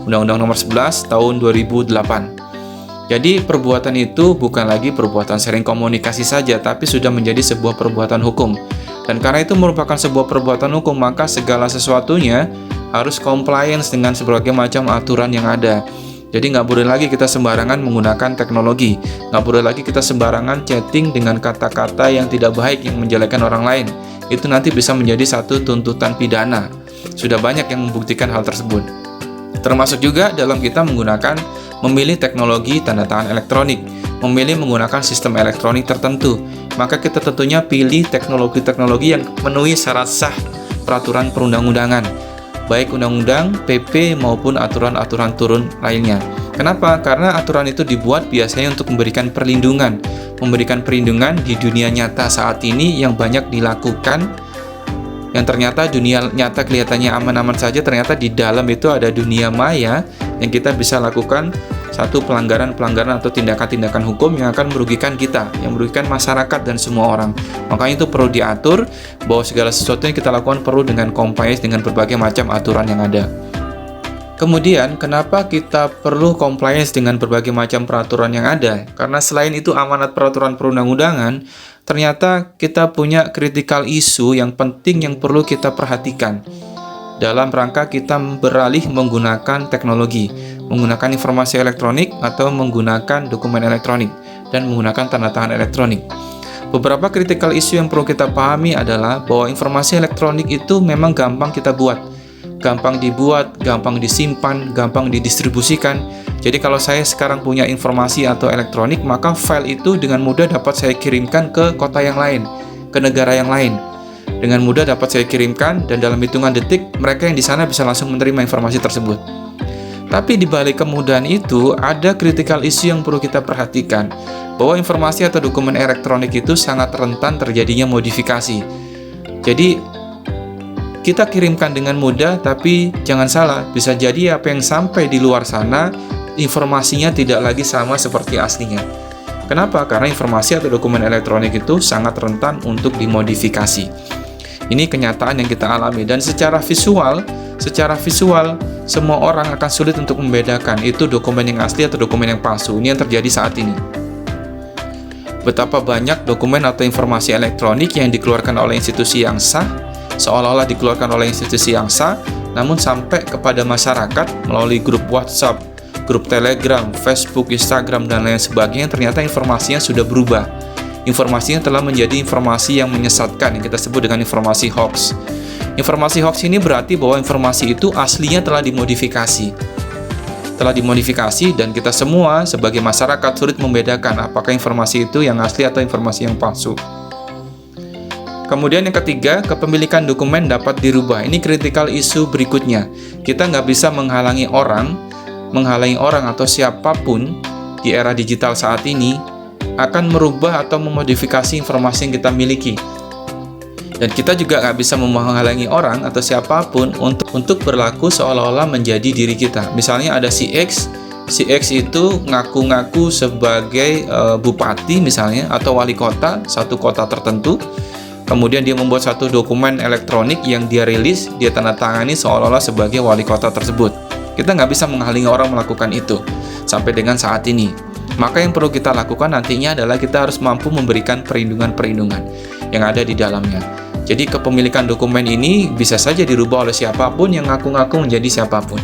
Undang-Undang Nomor 11 Tahun 2008. Jadi perbuatan itu bukan lagi perbuatan sharing komunikasi saja, tapi sudah menjadi sebuah perbuatan hukum. Dan karena itu merupakan sebuah perbuatan hukum, maka segala sesuatunya harus compliance dengan berbagai macam aturan yang ada. Jadi nggak boleh lagi kita sembarangan menggunakan teknologi, nggak boleh lagi kita sembarangan chatting dengan kata-kata yang tidak baik yang menjelekkan orang lain. Itu nanti bisa menjadi satu tuntutan pidana. Sudah banyak yang membuktikan hal tersebut. Termasuk juga dalam kita memilih teknologi tanda tangan elektronik, memilih menggunakan sistem elektronik tertentu, maka kita tentunya pilih teknologi-teknologi yang memenuhi syarat sah peraturan perundang-undangan, baik undang-undang, PP maupun aturan-aturan turun lainnya. Kenapa? Karena aturan itu dibuat biasanya untuk memberikan perlindungan di dunia nyata saat ini yang banyak dilakukan, yang ternyata dunia nyata kelihatannya aman-aman saja, ternyata di dalam itu ada dunia maya yang kita bisa lakukan satu pelanggaran-pelanggaran atau tindakan-tindakan hukum yang akan merugikan kita, yang merugikan masyarakat dan semua orang. Makanya itu perlu diatur, bahwa segala sesuatu yang kita lakukan perlu dengan compliance dengan berbagai macam aturan yang ada. Kemudian, kenapa kita perlu compliance dengan berbagai macam peraturan yang ada? Karena selain itu amanat peraturan perundang-undangan, ternyata kita punya critical issue yang penting yang perlu kita perhatikan dalam rangka kita beralih menggunakan teknologi, menggunakan informasi elektronik atau menggunakan dokumen elektronik dan menggunakan tanda tangan elektronik. Beberapa critical issue yang perlu kita pahami adalah bahwa informasi elektronik itu memang gampang kita buat, gampang dibuat, gampang disimpan, gampang didistribusikan. Jadi kalau saya sekarang punya informasi atau elektronik, maka file itu dengan mudah dapat saya kirimkan ke kota yang lain, ke negara yang lain. Dengan mudah dapat saya kirimkan, dan dalam hitungan detik mereka yang di sana bisa langsung menerima informasi tersebut. Tapi di balik kemudahan itu ada critical issue yang perlu kita perhatikan, bahwa informasi atau dokumen elektronik itu sangat rentan terjadinya modifikasi. Jadi kita kirimkan dengan mudah, tapi jangan salah, bisa jadi apa yang sampai di luar sana informasinya tidak lagi sama seperti aslinya. Kenapa? Karena informasi atau dokumen elektronik itu sangat rentan untuk dimodifikasi. Ini kenyataan yang kita alami, dan secara visual secara visual, semua orang akan sulit untuk membedakan itu dokumen yang asli atau dokumen yang palsu. Ini yang terjadi saat ini. Betapa banyak dokumen atau informasi elektronik yang dikeluarkan oleh institusi yang sah, seolah-olah dikeluarkan oleh institusi yang sah, namun sampai kepada masyarakat melalui grup WhatsApp, grup Telegram, Facebook, Instagram, dan lain sebagainya, ternyata informasinya sudah berubah. Informasinya telah menjadi informasi yang menyesatkan, yang kita sebut dengan informasi hoax. Informasi hoax ini berarti bahwa informasi itu aslinya telah dimodifikasi. Dan kita semua sebagai masyarakat sulit membedakan apakah informasi itu yang asli atau informasi yang palsu. Kemudian yang ketiga, kepemilikan dokumen dapat dirubah. Ini critical issue berikutnya. Kita nggak bisa menghalangi orang atau siapapun di era digital saat ini akan merubah atau memodifikasi informasi yang kita miliki. Dan kita juga nggak bisa menghalangi orang atau siapapun untuk berlaku seolah-olah menjadi diri kita. Misalnya ada si X itu ngaku-ngaku sebagai bupati misalnya, atau wali kota satu kota tertentu. Kemudian dia membuat satu dokumen elektronik yang dia rilis, dia tanda tangani seolah-olah sebagai wali kota tersebut. Kita nggak bisa menghalangi orang melakukan itu sampai dengan saat ini. Maka yang perlu kita lakukan nantinya adalah kita harus mampu memberikan perlindungan-perlindungan yang ada di dalamnya. Jadi kepemilikan dokumen ini bisa saja dirubah oleh siapapun yang ngaku-ngaku menjadi siapapun.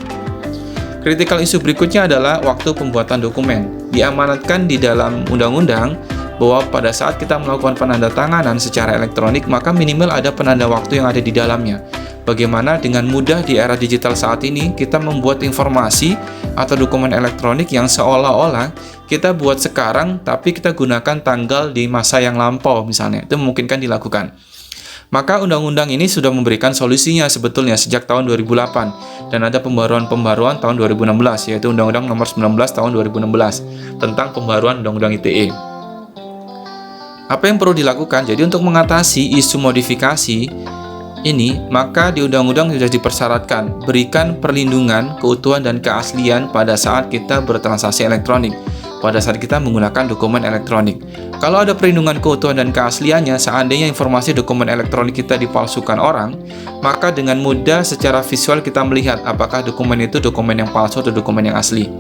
Critical issue berikutnya adalah waktu pembuatan dokumen. Diamanatkan di dalam undang-undang bahwa pada saat kita melakukan penandatanganan secara elektronik, maka minimal ada penanda waktu yang ada di dalamnya. Bagaimana dengan mudah di era digital saat ini kita membuat informasi atau dokumen elektronik yang seolah-olah kita buat sekarang tapi kita gunakan tanggal di masa yang lampau misalnya. Itu memungkinkan dilakukan. Maka undang-undang ini sudah memberikan solusinya sebetulnya sejak tahun 2008 dan ada pembaruan tahun 2016, yaitu Undang-Undang Nomor 19 tahun 2016 tentang pembaruan Undang-Undang ITE. Apa yang perlu dilakukan? Jadi untuk mengatasi isu modifikasi ini, maka di undang-undang sudah dipersyaratkan berikan perlindungan, keutuhan dan keaslian pada saat kita bertransaksi elektronik, pada saat kita menggunakan dokumen elektronik. Kalau ada perlindungan keutuhan dan keasliannya, seandainya informasi dokumen elektronik kita dipalsukan orang, maka dengan mudah secara visual kita melihat apakah dokumen itu dokumen yang palsu atau dokumen yang asli.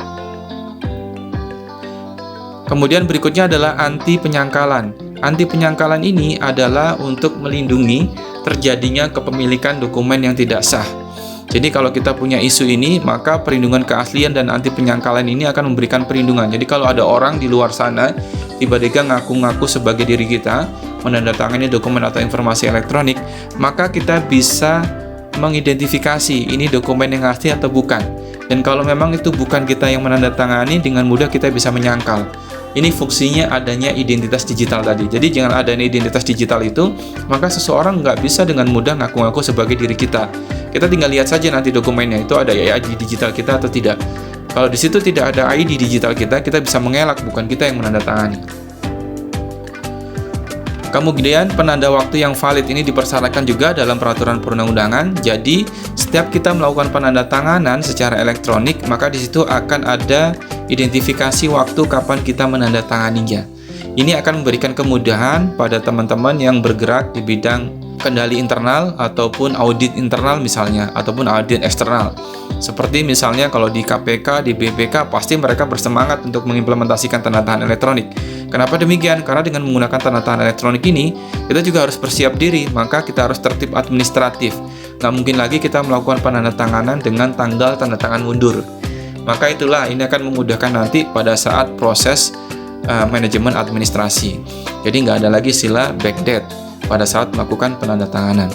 Kemudian berikutnya adalah anti penyangkalan. Anti penyangkalan ini adalah untuk melindungi terjadinya kepemilikan dokumen yang tidak sah. Jadi kalau kita punya isu ini, maka perlindungan keaslian dan anti penyangkalan ini akan memberikan perlindungan. Jadi kalau ada orang di luar sana tiba-tiba ngaku-ngaku sebagai diri kita, menandatangani dokumen atau informasi elektronik, maka kita bisa mengidentifikasi ini dokumen yang asli atau bukan. Dan kalau memang itu bukan kita yang menandatangani, dengan mudah kita bisa menyangkal. Ini fungsinya adanya identitas digital tadi. Jadi jangan adanya identitas digital itu, maka seseorang nggak bisa dengan mudah ngaku-ngaku sebagai diri kita. Kita tinggal lihat saja nanti dokumennya itu ada ID digital kita atau tidak. Kalau di situ tidak ada ID digital kita bisa mengelak, bukan kita yang menandatangani. Kemudian penanda waktu yang valid ini dipersyaratkan juga dalam peraturan perundang-undangan. Jadi setiap kita melakukan penandatanganan secara elektronik, maka di situ akan ada identifikasi waktu kapan kita menandatanganinya. Ini akan memberikan kemudahan pada teman-teman yang bergerak di bidang kendali internal ataupun audit internal misalnya, ataupun audit eksternal. Seperti misalnya kalau di KPK, di BPK, pasti mereka bersemangat untuk mengimplementasikan tanda tangan elektronik. Kenapa demikian? Karena dengan menggunakan tanda tangan elektronik ini, kita juga harus bersiap diri, maka kita harus tertib administratif. Nggak mungkin lagi kita melakukan penandatanganan dengan tanggal tanda tangan mundur. Maka itulah, ini akan memudahkan nanti pada saat proses manajemen administrasi. Jadi nggak ada lagi istilah backdate pada saat melakukan penandatanganan.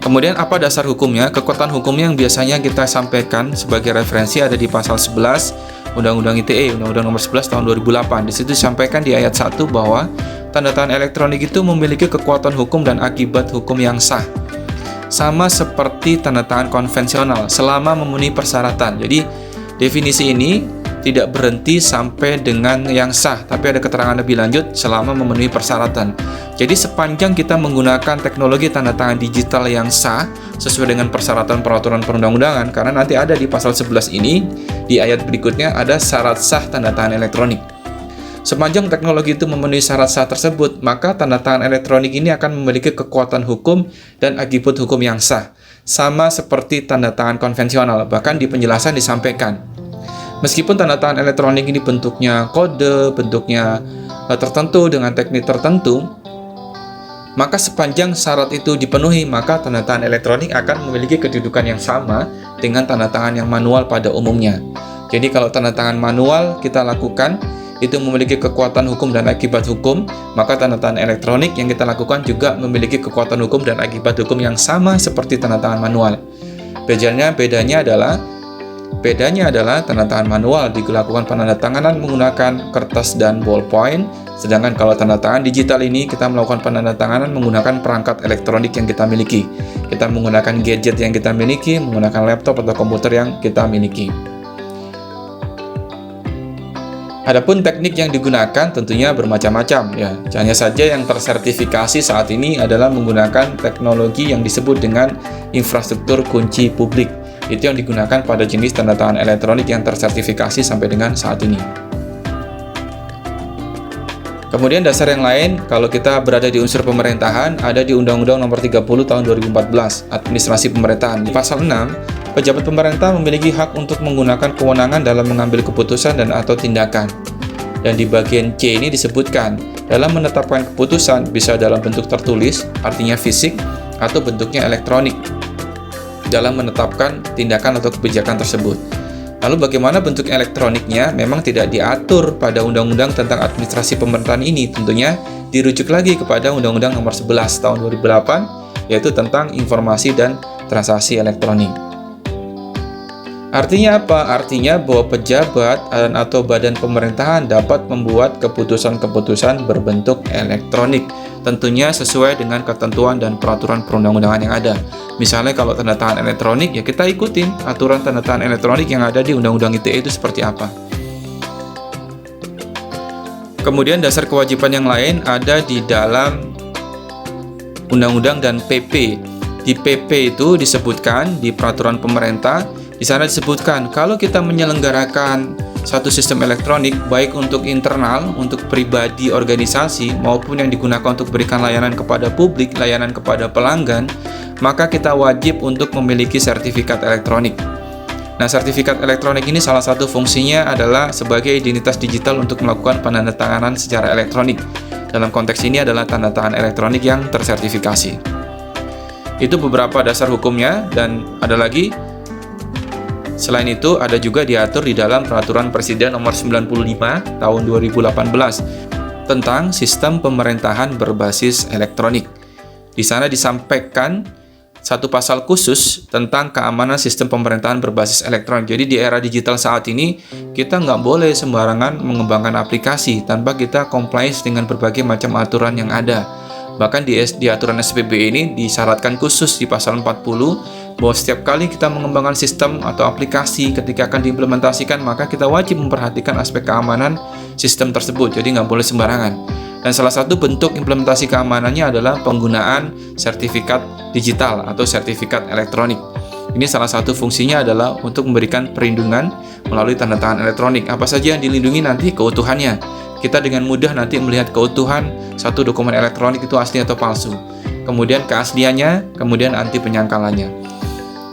Kemudian apa dasar hukumnya? Kekuatan hukumnya yang biasanya kita sampaikan sebagai referensi ada di pasal 11 Undang-Undang ITE, Undang-Undang Nomor 11 tahun 2008. Di situ disampaikan di ayat 1 bahwa tanda tangan elektronik itu memiliki kekuatan hukum dan akibat hukum yang sah. Sama seperti tanda tangan konvensional selama memenuhi persyaratan. Jadi definisi ini tidak berhenti sampai dengan yang sah, tapi ada keterangan lebih lanjut selama memenuhi persyaratan. Jadi sepanjang kita menggunakan teknologi tanda tangan digital yang sah sesuai dengan persyaratan peraturan perundang-undangan, karena nanti ada di pasal 11 ini, di ayat berikutnya ada syarat sah tanda tangan elektronik. Sepanjang teknologi itu memenuhi syarat sah tersebut, maka tanda tangan elektronik ini akan memiliki kekuatan hukum dan akibat hukum yang sah. sama seperti tanda tangan konvensional. Bahkan di penjelasan disampaikan, meskipun tanda tangan elektronik ini bentuknya kode, bentuknya tertentu dengan teknik tertentu, maka sepanjang syarat itu dipenuhi, maka tanda tangan elektronik akan memiliki kedudukan yang sama dengan tanda tangan yang manual pada umumnya. Jadi kalau tanda tangan manual kita lakukan, itu memiliki kekuatan hukum dan akibat hukum, maka tanda tangan elektronik yang kita lakukan juga memiliki kekuatan hukum dan akibat hukum yang sama seperti tanda tangan manual. Bedanya adalah tanda tangan manual dilakukan penandatanganan menggunakan kertas dan ballpoint, sedangkan kalau tanda tangan digital ini kita melakukan penandatanganan menggunakan perangkat elektronik yang kita miliki. Kita menggunakan gadget yang kita miliki, menggunakan laptop atau komputer yang kita miliki. Adapun teknik yang digunakan tentunya bermacam-macam ya. Hanya saja yang tersertifikasi saat ini adalah menggunakan teknologi yang disebut dengan infrastruktur kunci publik. Itu yang digunakan pada jenis tanda tangan elektronik yang tersertifikasi sampai dengan saat ini. Kemudian dasar yang lain, kalau kita berada di unsur pemerintahan, ada di Undang-Undang Nomor 30 Tahun 2014, Administrasi Pemerintahan. Di pasal 6, pejabat pemerintah memiliki hak untuk menggunakan kewenangan dalam mengambil keputusan dan atau tindakan. Dan di bagian C ini disebutkan, dalam menetapkan keputusan bisa dalam bentuk tertulis, artinya fisik, atau bentuknya elektronik, dalam menetapkan tindakan atau kebijakan tersebut. Lalu bagaimana bentuk elektroniknya memang tidak diatur pada Undang-Undang tentang Administrasi Pemerintahan ini. Tentunya dirujuk lagi kepada Undang-Undang Nomor 11 Tahun 2008, yaitu tentang informasi dan transaksi elektronik. Artinya apa? Artinya bahwa pejabat atau badan pemerintahan dapat membuat keputusan-keputusan berbentuk elektronik, tentunya sesuai dengan ketentuan dan peraturan perundang-undangan yang ada. Misalnya kalau tanda tangan elektronik, ya kita ikutin aturan tanda tangan elektronik yang ada di Undang-Undang ITE itu seperti apa. Kemudian dasar kewajiban yang lain ada di dalam Undang-Undang dan PP. Di PP itu disebutkan di peraturan pemerintah. Di sana disebutkan, kalau kita menyelenggarakan satu sistem elektronik, baik untuk internal, untuk pribadi organisasi, maupun yang digunakan untuk berikan layanan kepada publik, layanan kepada pelanggan, maka kita wajib untuk memiliki sertifikat elektronik. Nah, sertifikat elektronik ini salah satu fungsinya adalah sebagai identitas digital untuk melakukan penandatanganan secara elektronik. Dalam konteks ini adalah tanda tangan elektronik yang tersertifikasi. Itu beberapa dasar hukumnya, dan ada lagi. Selain itu, ada juga diatur di dalam Peraturan Presiden Nomor 95 Tahun 2018 tentang Sistem Pemerintahan Berbasis Elektronik. Di sana disampaikan satu pasal khusus tentang keamanan sistem pemerintahan berbasis elektronik. Jadi di era digital saat ini, kita nggak boleh sembarangan mengembangkan aplikasi tanpa kita compliance dengan berbagai macam aturan yang ada. Bahkan di aturan SPB ini disyaratkan khusus di pasal 40 bahwa setiap kali kita mengembangkan sistem atau aplikasi ketika akan diimplementasikan, maka kita wajib memperhatikan aspek keamanan sistem tersebut. Jadi nggak boleh sembarangan. Dan salah satu bentuk implementasi keamanannya adalah penggunaan sertifikat digital atau sertifikat elektronik. Ini salah satu fungsinya adalah untuk memberikan perlindungan melalui tanda tangan elektronik. Apa saja yang dilindungi nanti keutuhannya. Kita dengan mudah nanti melihat keutuhan satu dokumen elektronik itu asli atau palsu. Kemudian keasliannya, kemudian anti penyangkalannya.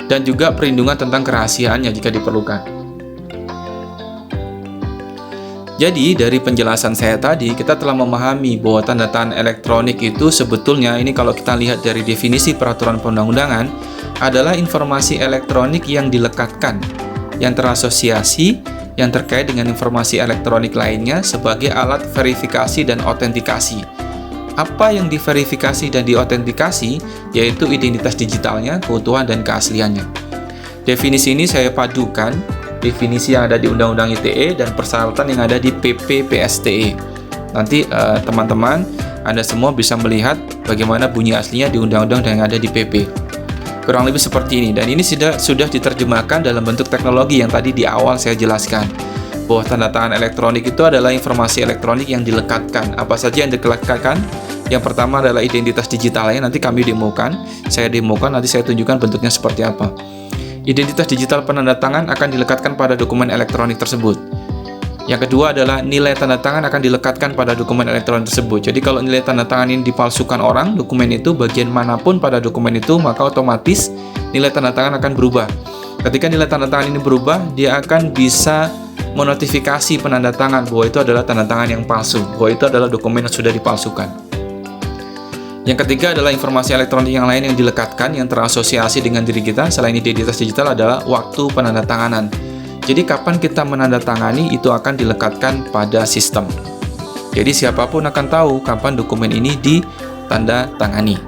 Dan juga perlindungan tentang kerahasiaannya jika diperlukan. Jadi dari penjelasan saya tadi, kita telah memahami bahwa tanda tangan elektronik itu sebetulnya, ini kalau kita lihat dari definisi peraturan perundang-undangan, adalah informasi elektronik yang dilekatkan, yang terasosiasi, yang terkait dengan informasi elektronik lainnya sebagai alat verifikasi dan autentikasi. Apa yang diverifikasi dan diautentikasi, yaitu identitas digitalnya, keutuhan dan keasliannya. Definisi ini saya padukan definisi yang ada di Undang-Undang ITE dan persyaratan yang ada di PP PSTE. Nanti teman-teman, Anda semua bisa melihat bagaimana bunyi aslinya di Undang-Undang yang ada di PP. Kurang lebih seperti ini, dan ini sudah diterjemahkan dalam bentuk teknologi yang tadi di awal saya jelaskan. Bahwa tanda tangan elektronik itu adalah informasi elektronik yang dilekatkan. Apa saja yang dilekatkan? Yang pertama adalah identitas digitalnya, nanti kami demokan, saya demokan, nanti saya tunjukkan bentuknya seperti apa. Identitas digital penanda tangan akan dilekatkan pada dokumen elektronik tersebut. Yang kedua adalah nilai tanda tangan akan dilekatkan pada dokumen elektronik tersebut. Jadi kalau nilai tanda tangan ini dipalsukan orang, dokumen itu bagian manapun pada dokumen itu, maka otomatis nilai tanda tangan akan berubah. Ketika nilai tanda tangan ini berubah, dia akan bisa menotifikasi penanda tangan bahwa itu adalah tanda tangan yang palsu, bahwa itu adalah dokumen yang sudah dipalsukan. Yang ketiga adalah informasi elektronik yang lain yang dilekatkan, yang terasosiasi dengan diri kita selain identitas digital adalah waktu penandatanganan. Jadi kapan kita menandatangani itu akan dilekatkan pada sistem. Jadi siapapun akan tahu kapan dokumen ini ditandatangani.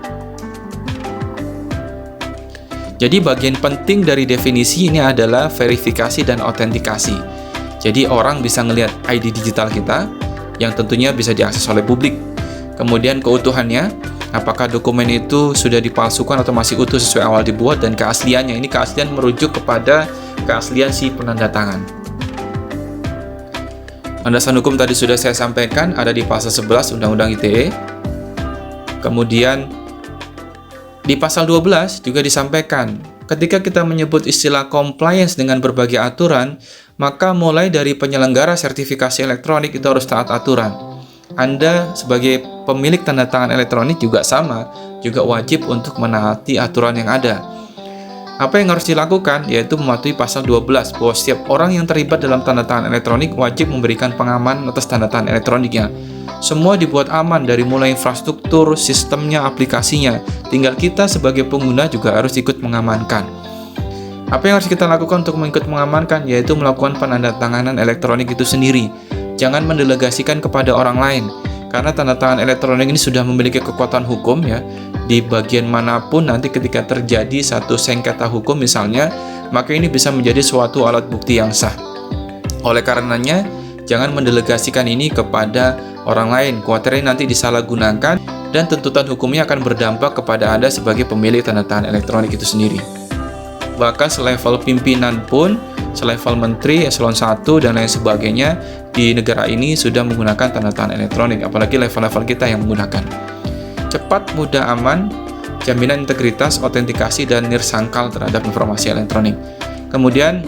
Jadi bagian penting dari definisi ini adalah verifikasi dan autentikasi. Jadi orang bisa melihat ID digital kita yang tentunya bisa diakses oleh publik. Kemudian keutuhannya, apakah dokumen itu sudah dipalsukan atau masih utuh sesuai awal dibuat, dan keasliannya. Ini keaslian merujuk kepada keaslian si penanda tangan. Landasan hukum tadi sudah saya sampaikan, ada di pasal 11 Undang-Undang ITE. Kemudian di pasal 12 juga disampaikan, ketika kita menyebut istilah compliance dengan berbagai aturan, maka mulai dari penyelenggara sertifikasi elektronik itu harus taat aturan. Anda sebagai pemilik tanda tangan elektronik juga sama, juga wajib untuk menaati aturan yang ada. Apa yang harus dilakukan? Yaitu mematuhi pasal 12, bahwa setiap orang yang terlibat dalam tanda tangan elektronik wajib memberikan pengaman atas tanda tangan elektroniknya. Semua dibuat aman dari mulai infrastruktur, sistemnya, aplikasinya. Tinggal kita sebagai pengguna juga harus ikut mengamankan. Apa yang harus kita lakukan untuk mengikut mengamankan? Yaitu melakukan penandatanganan elektronik itu sendiri. Jangan mendelegasikan kepada orang lain. Karena tanda tangan elektronik ini sudah memiliki kekuatan hukum ya. Di bagian manapun nanti ketika terjadi satu sengketa hukum misalnya, maka ini bisa menjadi suatu alat bukti yang sah. Oleh karenanya, jangan mendelegasikan ini kepada orang lain. Khawatirnya nanti disalahgunakan dan tuntutan hukumnya akan berdampak kepada Anda sebagai pemilik tanda tangan elektronik itu sendiri. Bahkan selevel pimpinan pun, selevel menteri, eselon 1 dan lain sebagainya di negara ini sudah menggunakan tanda tangan elektronik, apalagi level-level kita yang menggunakan. Cepat, mudah, aman, jaminan integritas, autentikasi, dan nirsangkal terhadap informasi elektronik. Kemudian,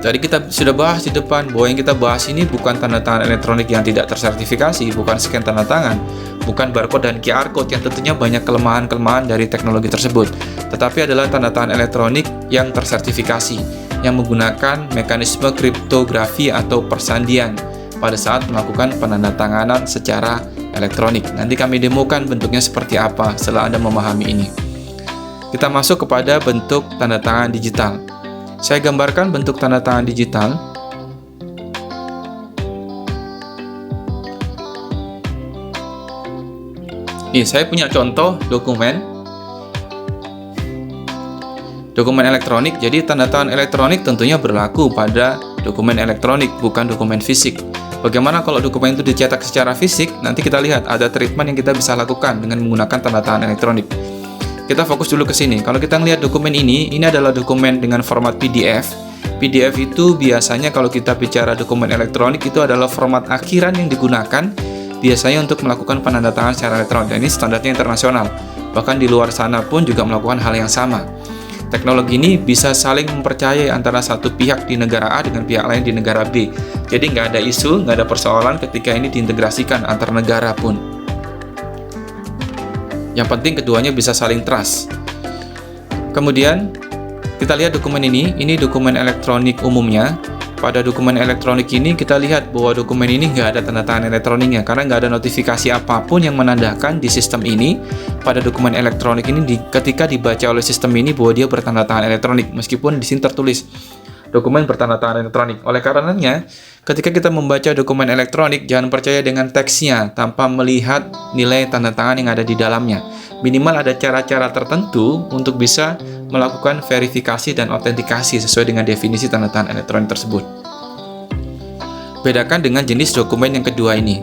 tadi kita sudah bahas di depan bahwa yang kita bahas ini bukan tanda tangan elektronik yang tidak tersertifikasi, bukan scan tanda tangan, bukan barcode dan QR code yang tentunya banyak kelemahan-kelemahan dari teknologi tersebut, tetapi adalah tanda tangan elektronik yang tersertifikasi, yang menggunakan mekanisme kriptografi atau persandian pada saat melakukan penandatanganan secara elektronik. Nanti kami demokan bentuknya seperti apa setelah Anda memahami ini. Kita masuk kepada bentuk tanda tangan digital. Saya gambarkan bentuk tanda tangan digital. Nih, saya punya contoh dokumen elektronik. Jadi tanda tangan elektronik tentunya berlaku pada dokumen elektronik, bukan dokumen fisik. Bagaimana kalau dokumen itu dicetak secara fisik? Nanti kita lihat ada treatment yang kita bisa lakukan dengan menggunakan tanda tangan elektronik. Kita fokus dulu ke sini. Kalau kita melihat dokumen ini adalah dokumen dengan format PDF. PDF itu biasanya kalau kita bicara dokumen elektronik itu adalah format akhiran yang digunakan biasanya untuk melakukan penandatanganan secara elektronik. Ini standarnya internasional. Bahkan di luar sana pun juga melakukan hal yang sama. Teknologi ini bisa saling mempercayai antara satu pihak di negara A dengan pihak lain di negara B. Jadi nggak ada isu, nggak ada persoalan ketika ini diintegrasikan antar negara pun. Yang penting keduanya bisa saling trust. Kemudian kita lihat dokumen ini dokumen elektronik umumnya. Pada dokumen elektronik ini kita lihat bahwa dokumen ini nggak ada tanda tangan elektroniknya karena nggak ada notifikasi apapun yang menandakan di sistem ini pada dokumen elektronik ini ketika dibaca oleh sistem ini bahwa dia bertanda tangan elektronik meskipun di sini tertulis dokumen bertanda tangan elektronik. Oleh karenanya, ketika kita membaca dokumen elektronik jangan percaya dengan teksnya tanpa melihat nilai tanda tangan yang ada di dalamnya. Minimal ada cara-cara tertentu untuk bisa melakukan verifikasi dan autentikasi sesuai dengan definisi tanda tangan elektronik tersebut. Bedakan dengan jenis dokumen yang kedua ini.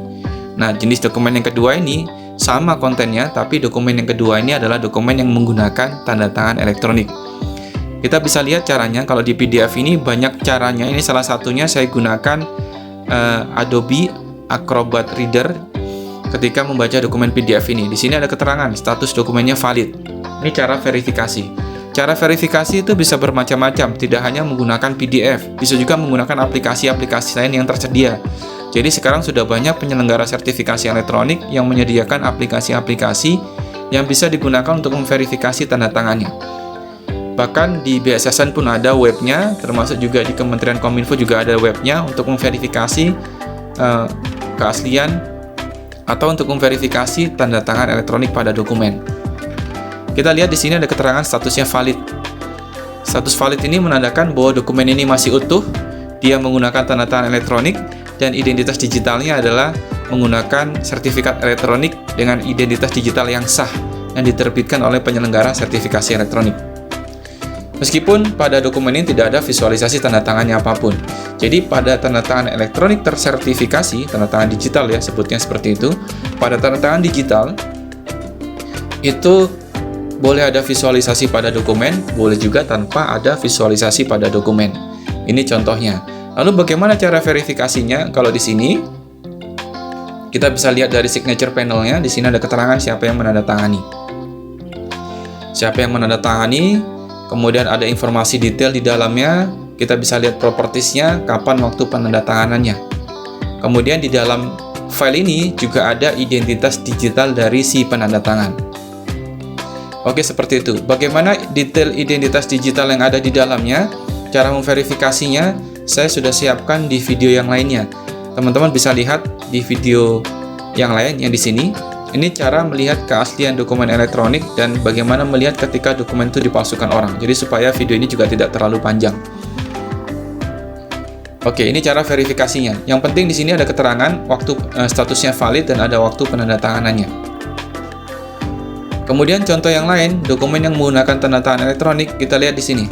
Nah, jenis dokumen yang kedua ini sama kontennya, tapi dokumen yang kedua ini adalah dokumen yang menggunakan tanda tangan elektronik. Kita bisa lihat caranya. Kalau di PDF ini banyak caranya. Ini salah satunya saya gunakan Adobe Acrobat Reader ketika membaca dokumen PDF ini. Di sini ada keterangan status dokumennya valid. Ini cara verifikasi. Cara verifikasi itu bisa bermacam-macam, tidak hanya menggunakan PDF, bisa juga menggunakan aplikasi-aplikasi lain yang tersedia. Jadi sekarang sudah banyak penyelenggara sertifikasi elektronik yang menyediakan aplikasi-aplikasi yang bisa digunakan untuk memverifikasi tanda tangannya. Bahkan di BSSN pun ada webnya, termasuk juga di Kementerian Kominfo juga ada webnya untuk memverifikasi keaslian atau untuk memverifikasi tanda tangan elektronik pada dokumen. Kita lihat di sini ada keterangan statusnya valid. Status valid ini menandakan bahwa dokumen ini masih utuh, dia menggunakan tanda tangan elektronik, dan identitas digitalnya adalah menggunakan sertifikat elektronik dengan identitas digital yang sah yang diterbitkan oleh penyelenggara sertifikasi elektronik. Meskipun pada dokumen ini tidak ada visualisasi tanda tangannya apapun. Jadi pada tanda tangan elektronik tersertifikasi, tanda tangan digital ya sebutnya seperti itu, pada tanda tangan digital itu boleh ada visualisasi pada dokumen, boleh juga tanpa ada visualisasi pada dokumen. Ini contohnya. Lalu bagaimana cara verifikasinya? Kalau di sini kita bisa lihat dari signature panelnya, di sini ada keterangan siapa yang menandatangani. Siapa yang menandatangani, kemudian ada informasi detail di dalamnya, kita bisa lihat propertiesnya, kapan waktu penandatanganannya. Kemudian di dalam file ini juga ada identitas digital dari si penandatangan. Oke, seperti itu. Bagaimana detail identitas digital yang ada di dalamnya? Cara memverifikasinya saya sudah siapkan di video yang lainnya. Teman-teman bisa lihat di video yang lain yang di sini. Ini cara melihat keaslian dokumen elektronik dan bagaimana melihat ketika dokumen itu dipalsukan orang. Jadi supaya video ini juga tidak terlalu panjang. Oke, ini cara verifikasinya. Yang penting di sini ada keterangan waktu statusnya valid dan ada waktu penandatanganannya. Kemudian contoh yang lain, dokumen yang menggunakan tanda tangan elektronik, kita lihat di sini.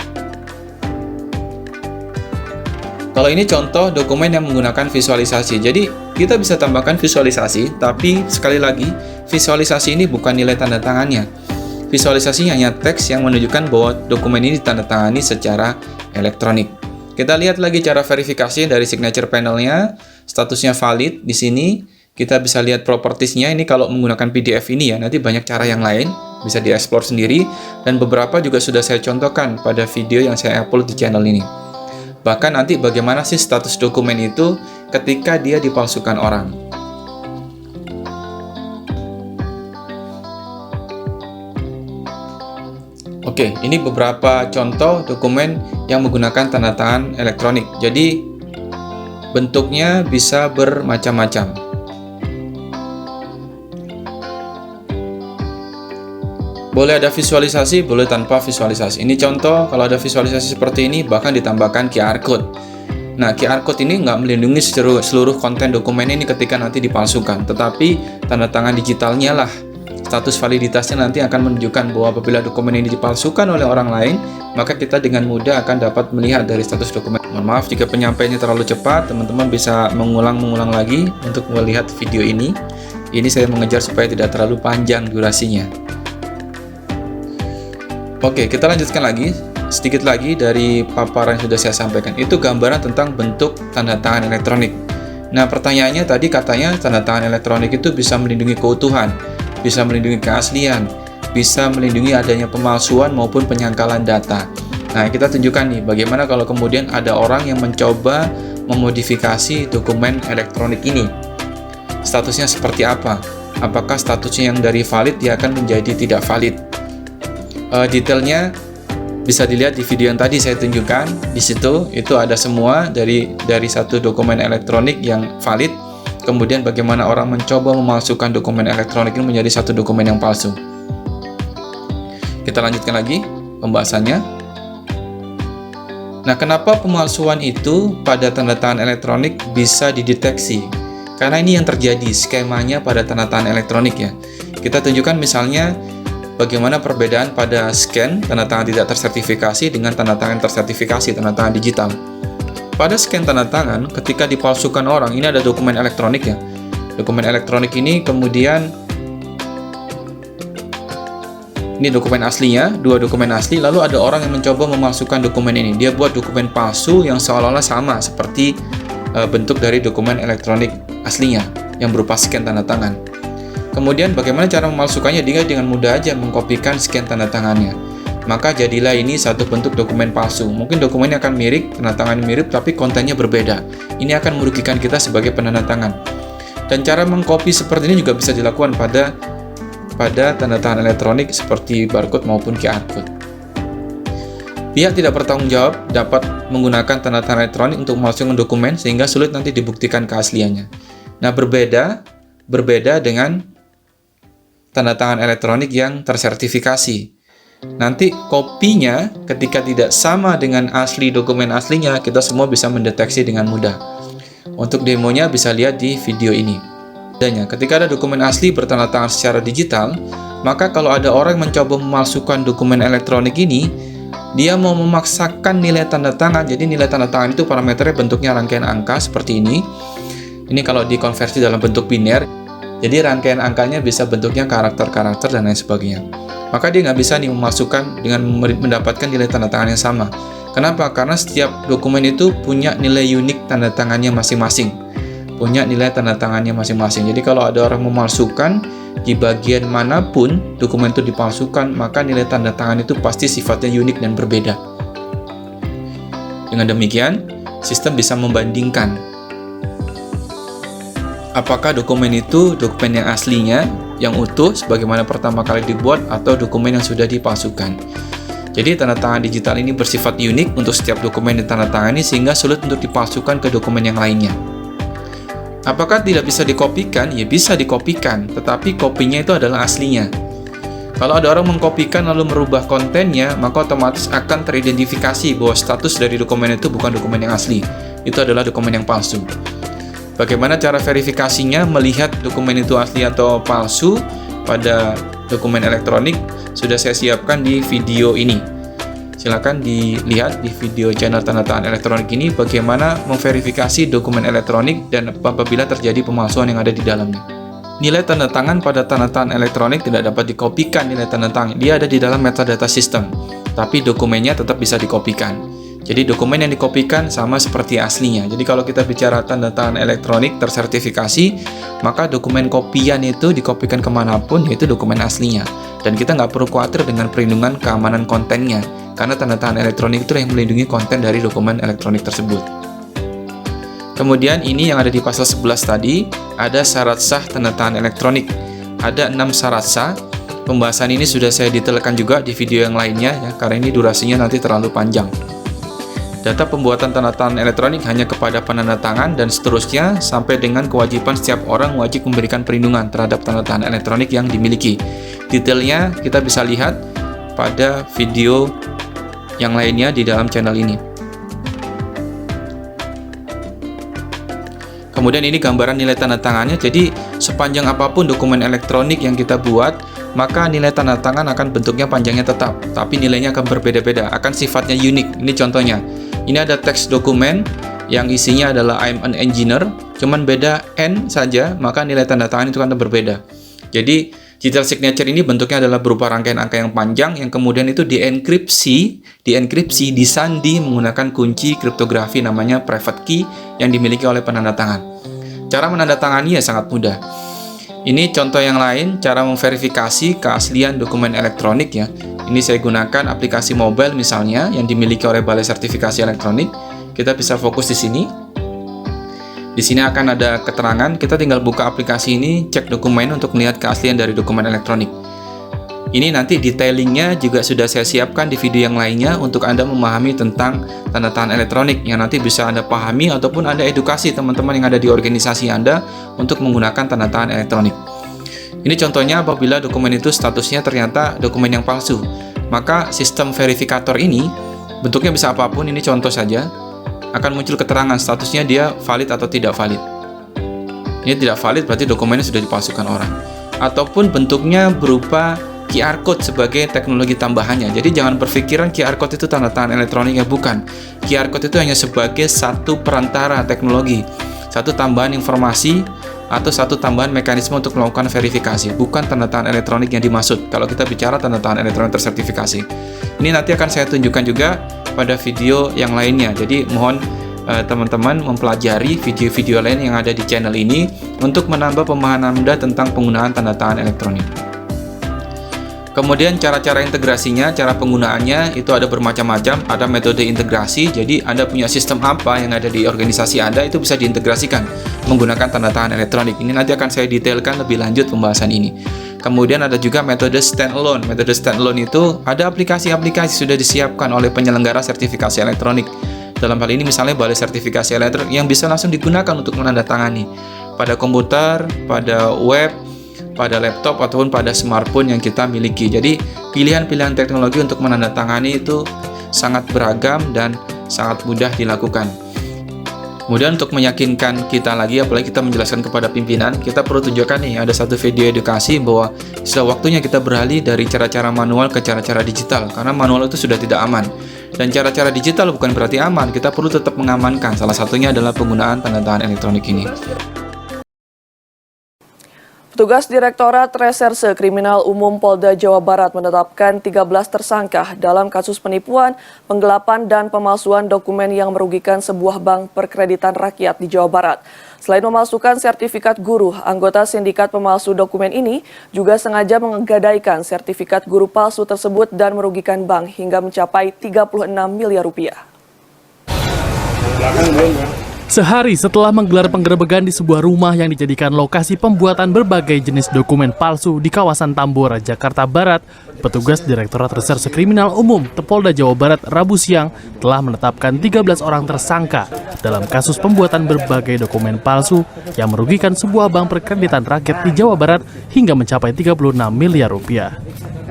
Kalau ini contoh dokumen yang menggunakan visualisasi. Jadi, kita bisa tambahkan visualisasi, tapi sekali lagi, visualisasi ini bukan nilai tanda tangannya. Visualisasi hanya teks yang menunjukkan bahwa dokumen ini ditandatangani secara elektronik. Kita lihat lagi cara verifikasi dari signature panelnya, statusnya valid di sini. Kita bisa lihat propertiesnya, ini kalau menggunakan PDF ini ya, nanti banyak cara yang lain, bisa dieksplor sendiri, dan beberapa juga sudah saya contohkan pada video yang saya upload di channel ini. Bahkan nanti bagaimana sih status dokumen itu ketika dia dipalsukan orang. Oke, ini beberapa contoh dokumen yang menggunakan tanda tangan elektronik. Jadi, bentuknya bisa bermacam-macam. Boleh ada visualisasi, boleh tanpa visualisasi. Ini contoh, kalau ada visualisasi seperti ini, bahkan ditambahkan QR Code. Nah, QR Code ini nggak melindungi seluruh konten dokumen ini ketika nanti dipalsukan. Tetapi, tanda tangan digitalnya lah. Status validitasnya nanti akan menunjukkan bahwa apabila dokumen ini dipalsukan oleh orang lain, maka kita dengan mudah akan dapat melihat dari status dokumen. Mohon maaf jika penyampaiannya terlalu cepat, teman-teman bisa mengulang lagi untuk melihat video ini. Ini saya mengejar supaya tidak terlalu panjang durasinya. Oke, kita lanjutkan lagi. Sedikit lagi dari paparan yang sudah saya sampaikan. Itu gambaran tentang bentuk tanda tangan elektronik. Nah, pertanyaannya tadi katanya tanda tangan elektronik itu bisa melindungi keutuhan, bisa melindungi keaslian, bisa melindungi adanya pemalsuan maupun penyangkalan data. Nah, kita tunjukkan nih bagaimana kalau kemudian ada orang yang mencoba memodifikasi dokumen elektronik ini. Statusnya seperti apa? Apakah statusnya yang dari valid dia akan menjadi tidak valid? Detailnya bisa dilihat di video yang tadi saya tunjukkan. Di situ itu ada semua dari satu dokumen elektronik yang valid. Kemudian bagaimana orang mencoba memalsukan dokumen elektronik ini menjadi satu dokumen yang palsu. Kita lanjutkan lagi pembahasannya. Nah, kenapa pemalsuan itu pada tanda tangan elektronik bisa dideteksi? Karena ini yang terjadi skemanya pada tanda tangan elektronik ya. Kita tunjukkan misalnya bagaimana perbedaan pada scan tanda tangan tidak tersertifikasi dengan tanda tangan tersertifikasi, tanda tangan digital. Pada scan tanda tangan, ketika dipalsukan orang, ini ada dokumen elektronik ya. Dokumen elektronik ini kemudian, ini dokumen aslinya, dua dokumen asli, lalu ada orang yang mencoba memalsukan dokumen ini. Dia buat dokumen palsu yang seolah-olah sama seperti bentuk dari dokumen elektronik aslinya, yang berupa scan tanda tangan. Kemudian bagaimana cara memalsukannya? Dia dengan mudah aja mengkopikan scan tanda tangannya. maka jadilah ini satu bentuk dokumen palsu. Mungkin dokumennya akan mirip, tanda tangan mirip, tapi kontennya berbeda. Ini akan merugikan kita sebagai penandatangan. Dan cara mengcopy seperti ini juga bisa dilakukan pada tanda tangan elektronik seperti barcode maupun QR code. Pihak tidak bertanggung jawab dapat menggunakan tanda tangan elektronik untuk memalsukan dokumen sehingga sulit nanti dibuktikan keasliannya. Nah, berbeda dengan tanda tangan elektronik yang tersertifikasi. Nanti kopinya ketika tidak sama dengan asli dokumen aslinya, kita semua bisa mendeteksi dengan mudah. Untuk demonya bisa lihat di video ini. Dan ketika ada dokumen asli bertanda tangan secara digital, maka kalau ada orang mencoba memalsukan dokumen elektronik ini, dia mau memaksakan nilai tanda tangan. Jadi nilai tanda tangan itu parameternya bentuknya rangkaian angka seperti ini. Ini kalau dikonversi dalam bentuk biner, jadi rangkaian angkanya bisa bentuknya karakter-karakter dan lain sebagainya. Maka dia nggak bisa nih memasukkan dengan mendapatkan nilai tanda tangan yang sama. Kenapa? Karena setiap dokumen itu punya nilai unik tanda tangannya masing-masing. Punya nilai tanda tangannya masing-masing. Jadi kalau ada orang memalsukan, di bagian manapun dokumen itu dipalsukan, maka nilai tanda tangan itu pasti sifatnya unik dan berbeda. Dengan demikian, sistem bisa membandingkan apakah dokumen itu dokumen yang aslinya, yang utuh, sebagaimana pertama kali dibuat, atau dokumen yang sudah dipalsukan. Jadi tanda tangan digital ini bersifat unik untuk setiap dokumen ditandatangani sehingga sulit untuk dipalsukan ke dokumen yang lainnya. Apakah tidak bisa dikopikan? Ya bisa dikopikan, tetapi kopinya itu adalah aslinya. Kalau ada orang mengkopikan lalu merubah kontennya, maka otomatis akan teridentifikasi bahwa status dari dokumen itu bukan dokumen yang asli. Itu adalah dokumen yang palsu. Bagaimana cara verifikasinya, melihat dokumen itu asli atau palsu pada dokumen elektronik, sudah saya siapkan di video ini. Silakan dilihat di video channel tanda tangan elektronik ini bagaimana memverifikasi dokumen elektronik dan apabila terjadi pemalsuan yang ada di dalamnya. Nilai tanda tangan pada tanda tangan elektronik tidak dapat dikopikan nilai tanda tangan. Dia ada di dalam metadata sistem, tapi dokumennya tetap bisa dikopikan. Jadi dokumen yang dikopikan sama seperti aslinya. Jadi kalau kita bicara tanda tangan elektronik tersertifikasi, maka dokumen kopian itu dikopikan kemanapun, yaitu dokumen aslinya. Dan kita nggak perlu khawatir dengan perlindungan keamanan kontennya, karena tanda tangan elektronik itu yang melindungi konten dari dokumen elektronik tersebut. Kemudian ini yang ada di pasal 11 tadi, ada syarat sah tanda tangan elektronik. Ada 6 syarat sah. Pembahasan ini sudah saya detailkan juga di video yang lainnya, ya, karena ini durasinya nanti terlalu panjang. Data pembuatan tanda tangan elektronik hanya kepada penanda tangan dan seterusnya sampai dengan kewajiban setiap orang wajib memberikan perlindungan terhadap tanda tangan elektronik yang dimiliki. Detailnya kita bisa lihat pada video yang lainnya di dalam channel ini. Kemudian ini gambaran nilai tanda tangannya. Jadi sepanjang apapun dokumen elektronik yang kita buat, maka nilai tanda tangan akan bentuknya panjangnya tetap, tapi nilainya akan berbeda-beda, akan sifatnya unik. Ini contohnya. Ini ada teks dokumen yang isinya adalah I'm an engineer, cuman beda N saja, maka nilai tanda tangan itu akan berbeda. Jadi digital signature ini bentuknya adalah berupa rangkaian angka yang panjang yang kemudian itu dienkripsi, disandi menggunakan kunci kriptografi namanya private key yang dimiliki oleh penanda tangan. Cara menandatangani ya sangat mudah. Ini contoh yang lain, cara memverifikasi keaslian dokumen elektronik ya. Ini saya gunakan aplikasi mobile misalnya yang dimiliki oleh Balai Sertifikasi Elektronik. Kita bisa fokus di sini. Di sini akan ada keterangan, kita tinggal buka aplikasi ini, cek dokumen untuk melihat keaslian dari dokumen elektronik. Ini nanti detailingnya juga sudah saya siapkan di video yang lainnya untuk Anda memahami tentang tanda tangan elektronik yang nanti bisa Anda pahami ataupun Anda edukasi teman-teman yang ada di organisasi Anda untuk menggunakan tanda tangan elektronik. Ini contohnya apabila dokumen itu statusnya ternyata dokumen yang palsu, maka sistem verifikator ini bentuknya bisa apapun, ini contoh saja, akan muncul keterangan statusnya dia valid atau tidak valid. Ini tidak valid berarti dokumennya sudah dipalsukan orang. Ataupun bentuknya berupa QR code sebagai teknologi tambahannya. Jadi jangan berpikiran QR code itu tanda tangan elektronik, ya bukan. QR code itu hanya sebagai satu perantara teknologi, satu tambahan informasi atau satu tambahan mekanisme untuk melakukan verifikasi, bukan tanda tangan elektronik yang dimaksud kalau kita bicara tanda tangan elektronik tersertifikasi. Ini nanti akan saya tunjukkan juga pada video yang lainnya. Jadi mohon teman-teman mempelajari video-video lain yang ada di channel ini untuk menambah pemahaman Anda tentang penggunaan tanda tangan elektronik. Kemudian cara-cara integrasinya, cara penggunaannya itu ada bermacam-macam, ada metode integrasi. Jadi Anda punya sistem apa yang ada di organisasi Anda itu bisa diintegrasikan menggunakan tanda tangan elektronik. Ini nanti akan saya detailkan lebih lanjut pembahasan ini. Kemudian ada juga metode standalone. Metode standalone itu ada aplikasi-aplikasi sudah disiapkan oleh penyelenggara sertifikasi elektronik. Dalam hal ini misalnya balai sertifikasi elektronik yang bisa langsung digunakan untuk menandatangani pada komputer, pada web, pada laptop ataupun pada smartphone yang kita miliki. Jadi pilihan-pilihan teknologi untuk menandatangani itu sangat beragam dan sangat mudah dilakukan. Kemudian untuk meyakinkan kita lagi, apalagi kita menjelaskan kepada pimpinan, kita perlu tunjukkan nih ada satu video edukasi bahwa sudah waktunya kita beralih dari cara-cara manual ke cara-cara digital, karena manual itu sudah tidak aman. Dan cara-cara digital bukan berarti aman, kita perlu tetap mengamankan. Salah satunya adalah penggunaan tanda tangan elektronik ini. Petugas Direktorat Reserse Kriminal Umum Polda Jawa Barat menetapkan 13 tersangka dalam kasus penipuan, penggelapan, dan pemalsuan dokumen yang merugikan sebuah bank perkreditan rakyat di Jawa Barat. Selain memalsukan sertifikat guru, anggota sindikat pemalsu dokumen ini juga sengaja menggadaikan sertifikat guru palsu tersebut dan merugikan bank hingga mencapai 36 miliar rupiah. Sehari setelah menggelar penggerebekan di sebuah rumah yang dijadikan lokasi pembuatan berbagai jenis dokumen palsu di kawasan Tambora, Jakarta Barat, petugas Direktorat Reserse Kriminal Umum Polda Jawa Barat Rabu siang telah menetapkan 13 orang tersangka dalam kasus pembuatan berbagai dokumen palsu yang merugikan sebuah bank perkreditan rakyat di Jawa Barat hingga mencapai 36 miliar rupiah.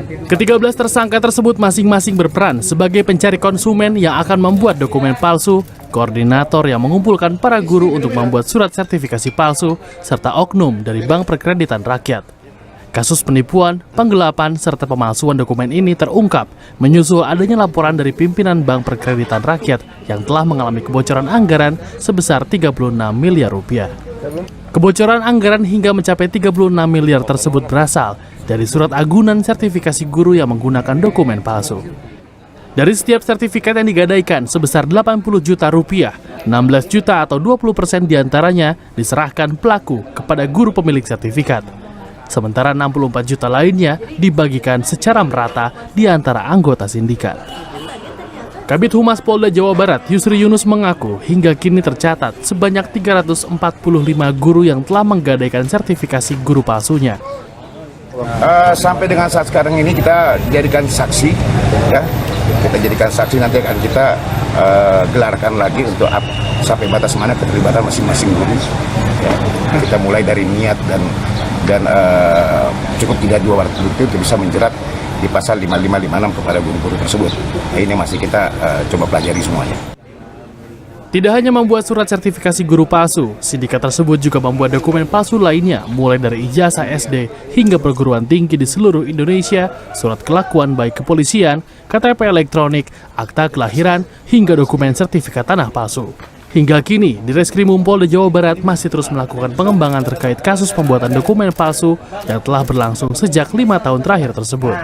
Ke-13 tersangka tersebut masing-masing berperan sebagai pencari konsumen yang akan membuat dokumen palsu, koordinator yang mengumpulkan para guru untuk membuat surat sertifikasi palsu, serta oknum dari bank perkreditan rakyat. Kasus penipuan, penggelapan, serta pemalsuan dokumen ini terungkap menyusul adanya laporan dari pimpinan bank perkreditan rakyat yang telah mengalami kebocoran anggaran sebesar 36 miliar rupiah. Kebocoran anggaran hingga mencapai 36 miliar tersebut berasal dari surat agunan sertifikasi guru yang menggunakan dokumen palsu. Dari setiap sertifikat yang digadaikan sebesar 80 juta rupiah, 16 juta atau 20% diantaranya diserahkan pelaku kepada guru pemilik sertifikat. Sementara 64 juta lainnya dibagikan secara merata di antara anggota sindikat. Kabid Humas Polda Jawa Barat, Yusri Yunus mengaku hingga kini tercatat sebanyak 345 guru yang telah menggadaikan sertifikasi guru palsunya. Sampai dengan saat sekarang ini kita jadikan saksi, ya. Kita jadikan saksi, nanti akan kita gelarkan lagi untuk sampai batas mana keterlibatan masing-masing guru. Ya. Kita mulai dari niat dan cukup tidak 2 alat bukti untuk bisa menjerat di pasal 5556 kepada guru-guru tersebut. Nah, ini masih kita coba pelajari semuanya. Tidak hanya membuat surat sertifikasi guru palsu, sindikat tersebut juga membuat dokumen palsu lainnya mulai dari ijazah SD hingga perguruan tinggi di seluruh Indonesia, surat kelakuan baik kepolisian, KTP elektronik, akta kelahiran, hingga dokumen sertifikat tanah palsu. Hingga kini, Direskrimum Polda Jawa Barat masih terus melakukan pengembangan terkait kasus pembuatan dokumen palsu yang telah berlangsung sejak 5 tahun terakhir tersebut.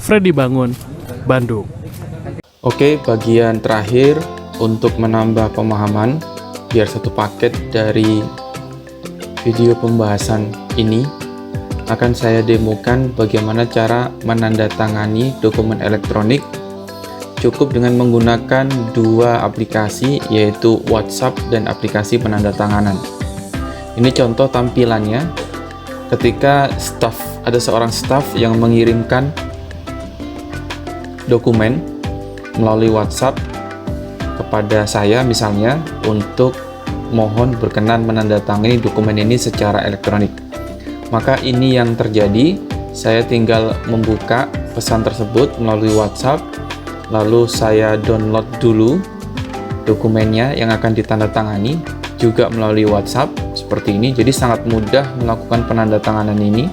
Freddy Bangun, Bandung. Oke, bagian terakhir untuk menambah pemahaman biar satu paket dari video pembahasan ini akan saya demokan bagaimana cara menandatangani dokumen elektronik cukup dengan menggunakan 2 aplikasi, yaitu WhatsApp dan aplikasi penandatanganan. Ini contoh tampilannya ketika ada seorang staf yang mengirimkan dokumen melalui WhatsApp kepada saya misalnya untuk mohon berkenan menandatangani dokumen ini secara elektronik. Maka ini yang terjadi, saya tinggal membuka pesan tersebut melalui WhatsApp, lalu saya download dulu dokumennya yang akan ditandatangani juga melalui WhatsApp seperti ini. Jadi sangat mudah melakukan penandatanganan ini.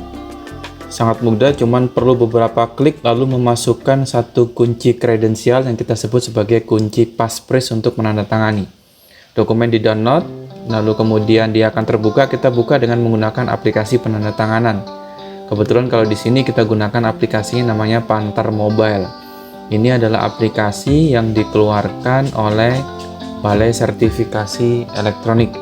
Sangat mudah, cuman perlu beberapa klik lalu memasukkan satu kunci kredensial yang kita sebut sebagai kunci passphrase untuk menandatangani. Dokumen di-download, lalu kemudian dia akan terbuka, kita buka dengan menggunakan aplikasi penandatanganan. Kebetulan kalau di sini kita gunakan aplikasinya namanya Panther Mobile. Ini adalah aplikasi yang dikeluarkan oleh Balai Sertifikasi Elektronik.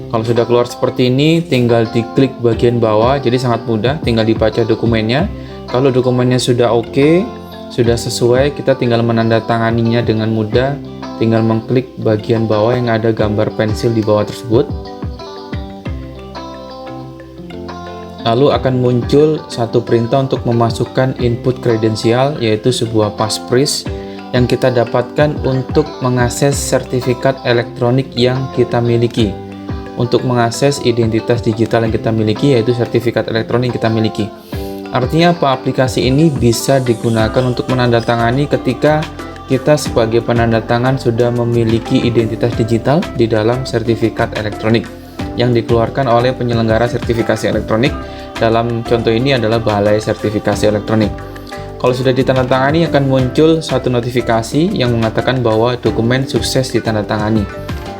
Kalau sudah keluar seperti ini, tinggal diklik bagian bawah, jadi sangat mudah, tinggal dibaca dokumennya. Kalau dokumennya sudah oke, sudah sesuai, kita tinggal menandatanganinya dengan mudah. Tinggal mengklik bagian bawah yang ada gambar pensil di bawah tersebut. Lalu akan muncul satu perintah untuk memasukkan input kredensial, yaitu sebuah passphrase yang kita dapatkan untuk mengakses sertifikat elektronik yang kita miliki. Untuk mengakses identitas digital yang kita miliki, yaitu sertifikat elektronik yang kita miliki. Artinya apa? Aplikasi ini bisa digunakan untuk menandatangani ketika kita sebagai penanda tangan sudah memiliki identitas digital di dalam sertifikat elektronik yang dikeluarkan oleh penyelenggara sertifikasi elektronik. Dalam contoh ini adalah Balai Sertifikasi Elektronik. Kalau sudah ditandatangani, akan muncul satu notifikasi yang mengatakan bahwa dokumen sukses ditandatangani.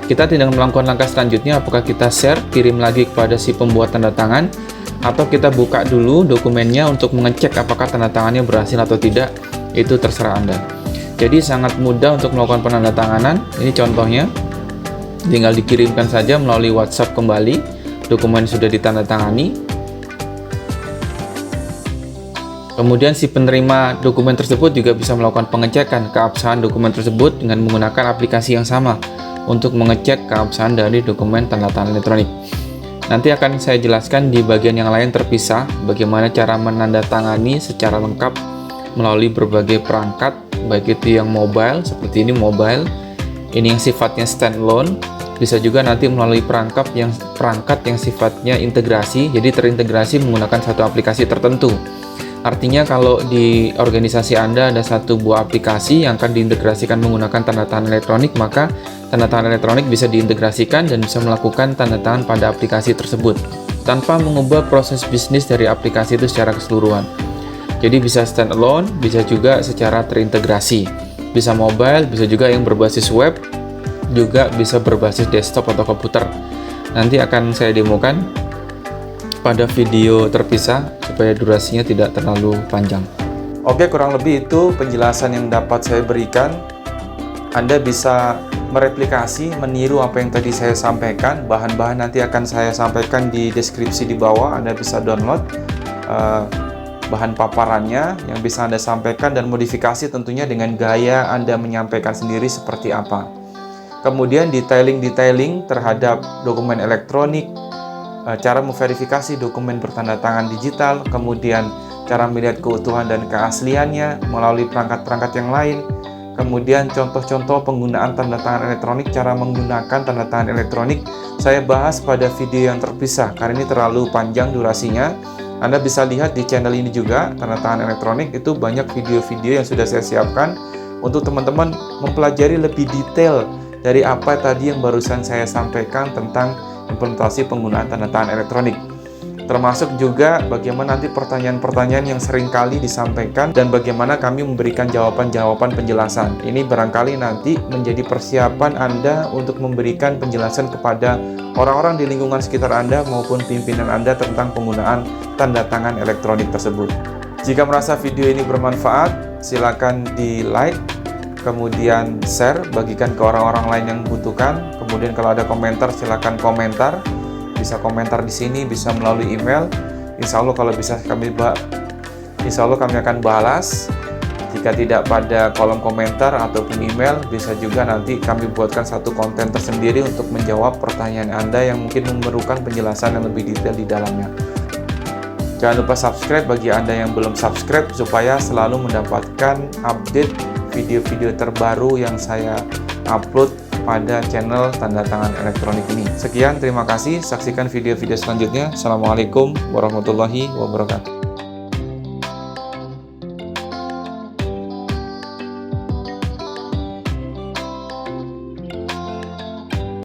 Kita tidak melakukan langkah selanjutnya, apakah kita share, kirim lagi kepada si pembuat tanda tangan, atau kita buka dulu dokumennya untuk mengecek apakah tanda tangannya berhasil atau tidak. Itu terserah Anda. Jadi sangat mudah untuk melakukan penandatanganan. Ini contohnya, tinggal dikirimkan saja melalui WhatsApp kembali. Dokumen sudah ditandatangani. Kemudian si penerima dokumen tersebut juga bisa melakukan pengecekan keabsahan dokumen tersebut dengan menggunakan aplikasi yang sama untuk mengecek keabsahan dari dokumen tanda tangan elektronik. Nanti akan saya jelaskan di bagian yang lain terpisah bagaimana cara menandatangani secara lengkap melalui berbagai perangkat, baik itu yang mobile, seperti ini mobile, ini yang sifatnya standalone, bisa juga nanti melalui perangkat yang sifatnya integrasi, jadi terintegrasi menggunakan satu aplikasi tertentu. Artinya kalau di organisasi Anda ada satu buah aplikasi yang akan diintegrasikan menggunakan tanda tangan elektronik, maka tanda tangan elektronik bisa diintegrasikan dan bisa melakukan tanda tangan pada aplikasi tersebut tanpa mengubah proses bisnis dari aplikasi itu secara keseluruhan. Jadi bisa standalone, bisa juga secara terintegrasi. Bisa mobile, bisa juga yang berbasis web, juga bisa berbasis desktop atau komputer. Nanti akan saya demokan pada video terpisah supaya durasinya tidak terlalu panjang. Oke, kurang lebih itu penjelasan yang dapat saya berikan. Anda bisa mereplikasi, meniru apa yang tadi saya sampaikan. Bahan-bahan nanti akan saya sampaikan di deskripsi di bawah. Anda bisa download bahan paparannya yang bisa Anda sampaikan dan modifikasi tentunya dengan gaya Anda menyampaikan sendiri seperti apa. Kemudian detailing terhadap dokumen elektronik, cara memverifikasi dokumen bertanda tangan digital, kemudian cara melihat keutuhan dan keasliannya melalui perangkat-perangkat yang lain, kemudian contoh-contoh penggunaan tanda tangan elektronik, cara menggunakan tanda tangan elektronik, saya bahas pada video yang terpisah karena ini terlalu panjang durasinya. Anda bisa lihat di channel ini juga, tanda tangan elektronik, itu banyak video-video yang sudah saya siapkan untuk teman-teman mempelajari lebih detail dari apa tadi yang barusan saya sampaikan tentang implementasi penggunaan tanda tangan elektronik. Termasuk juga bagaimana nanti pertanyaan-pertanyaan yang sering kali disampaikan dan bagaimana kami memberikan jawaban-jawaban penjelasan. Ini barangkali nanti menjadi persiapan Anda untuk memberikan penjelasan kepada orang-orang di lingkungan sekitar Anda maupun pimpinan Anda tentang penggunaan tanda tangan elektronik tersebut. Jika merasa video ini bermanfaat, silakan di-like, kemudian share, bagikan ke orang-orang lain yang membutuhkan. Kemudian kalau ada komentar, silakan komentar. Bisa komentar di sini, bisa melalui email. Insya Allah kalau bisa kami akan balas. Jika tidak pada kolom komentar ataupun email, bisa juga nanti kami buatkan satu konten tersendiri untuk menjawab pertanyaan Anda yang mungkin memerlukan penjelasan yang lebih detail di dalamnya. Jangan lupa subscribe bagi Anda yang belum subscribe supaya selalu mendapatkan update video-video terbaru yang saya upload pada channel tanda tangan elektronik ini. Sekian, terima kasih. Saksikan video-video selanjutnya. Assalamualaikum warahmatullahi wabarakatuh.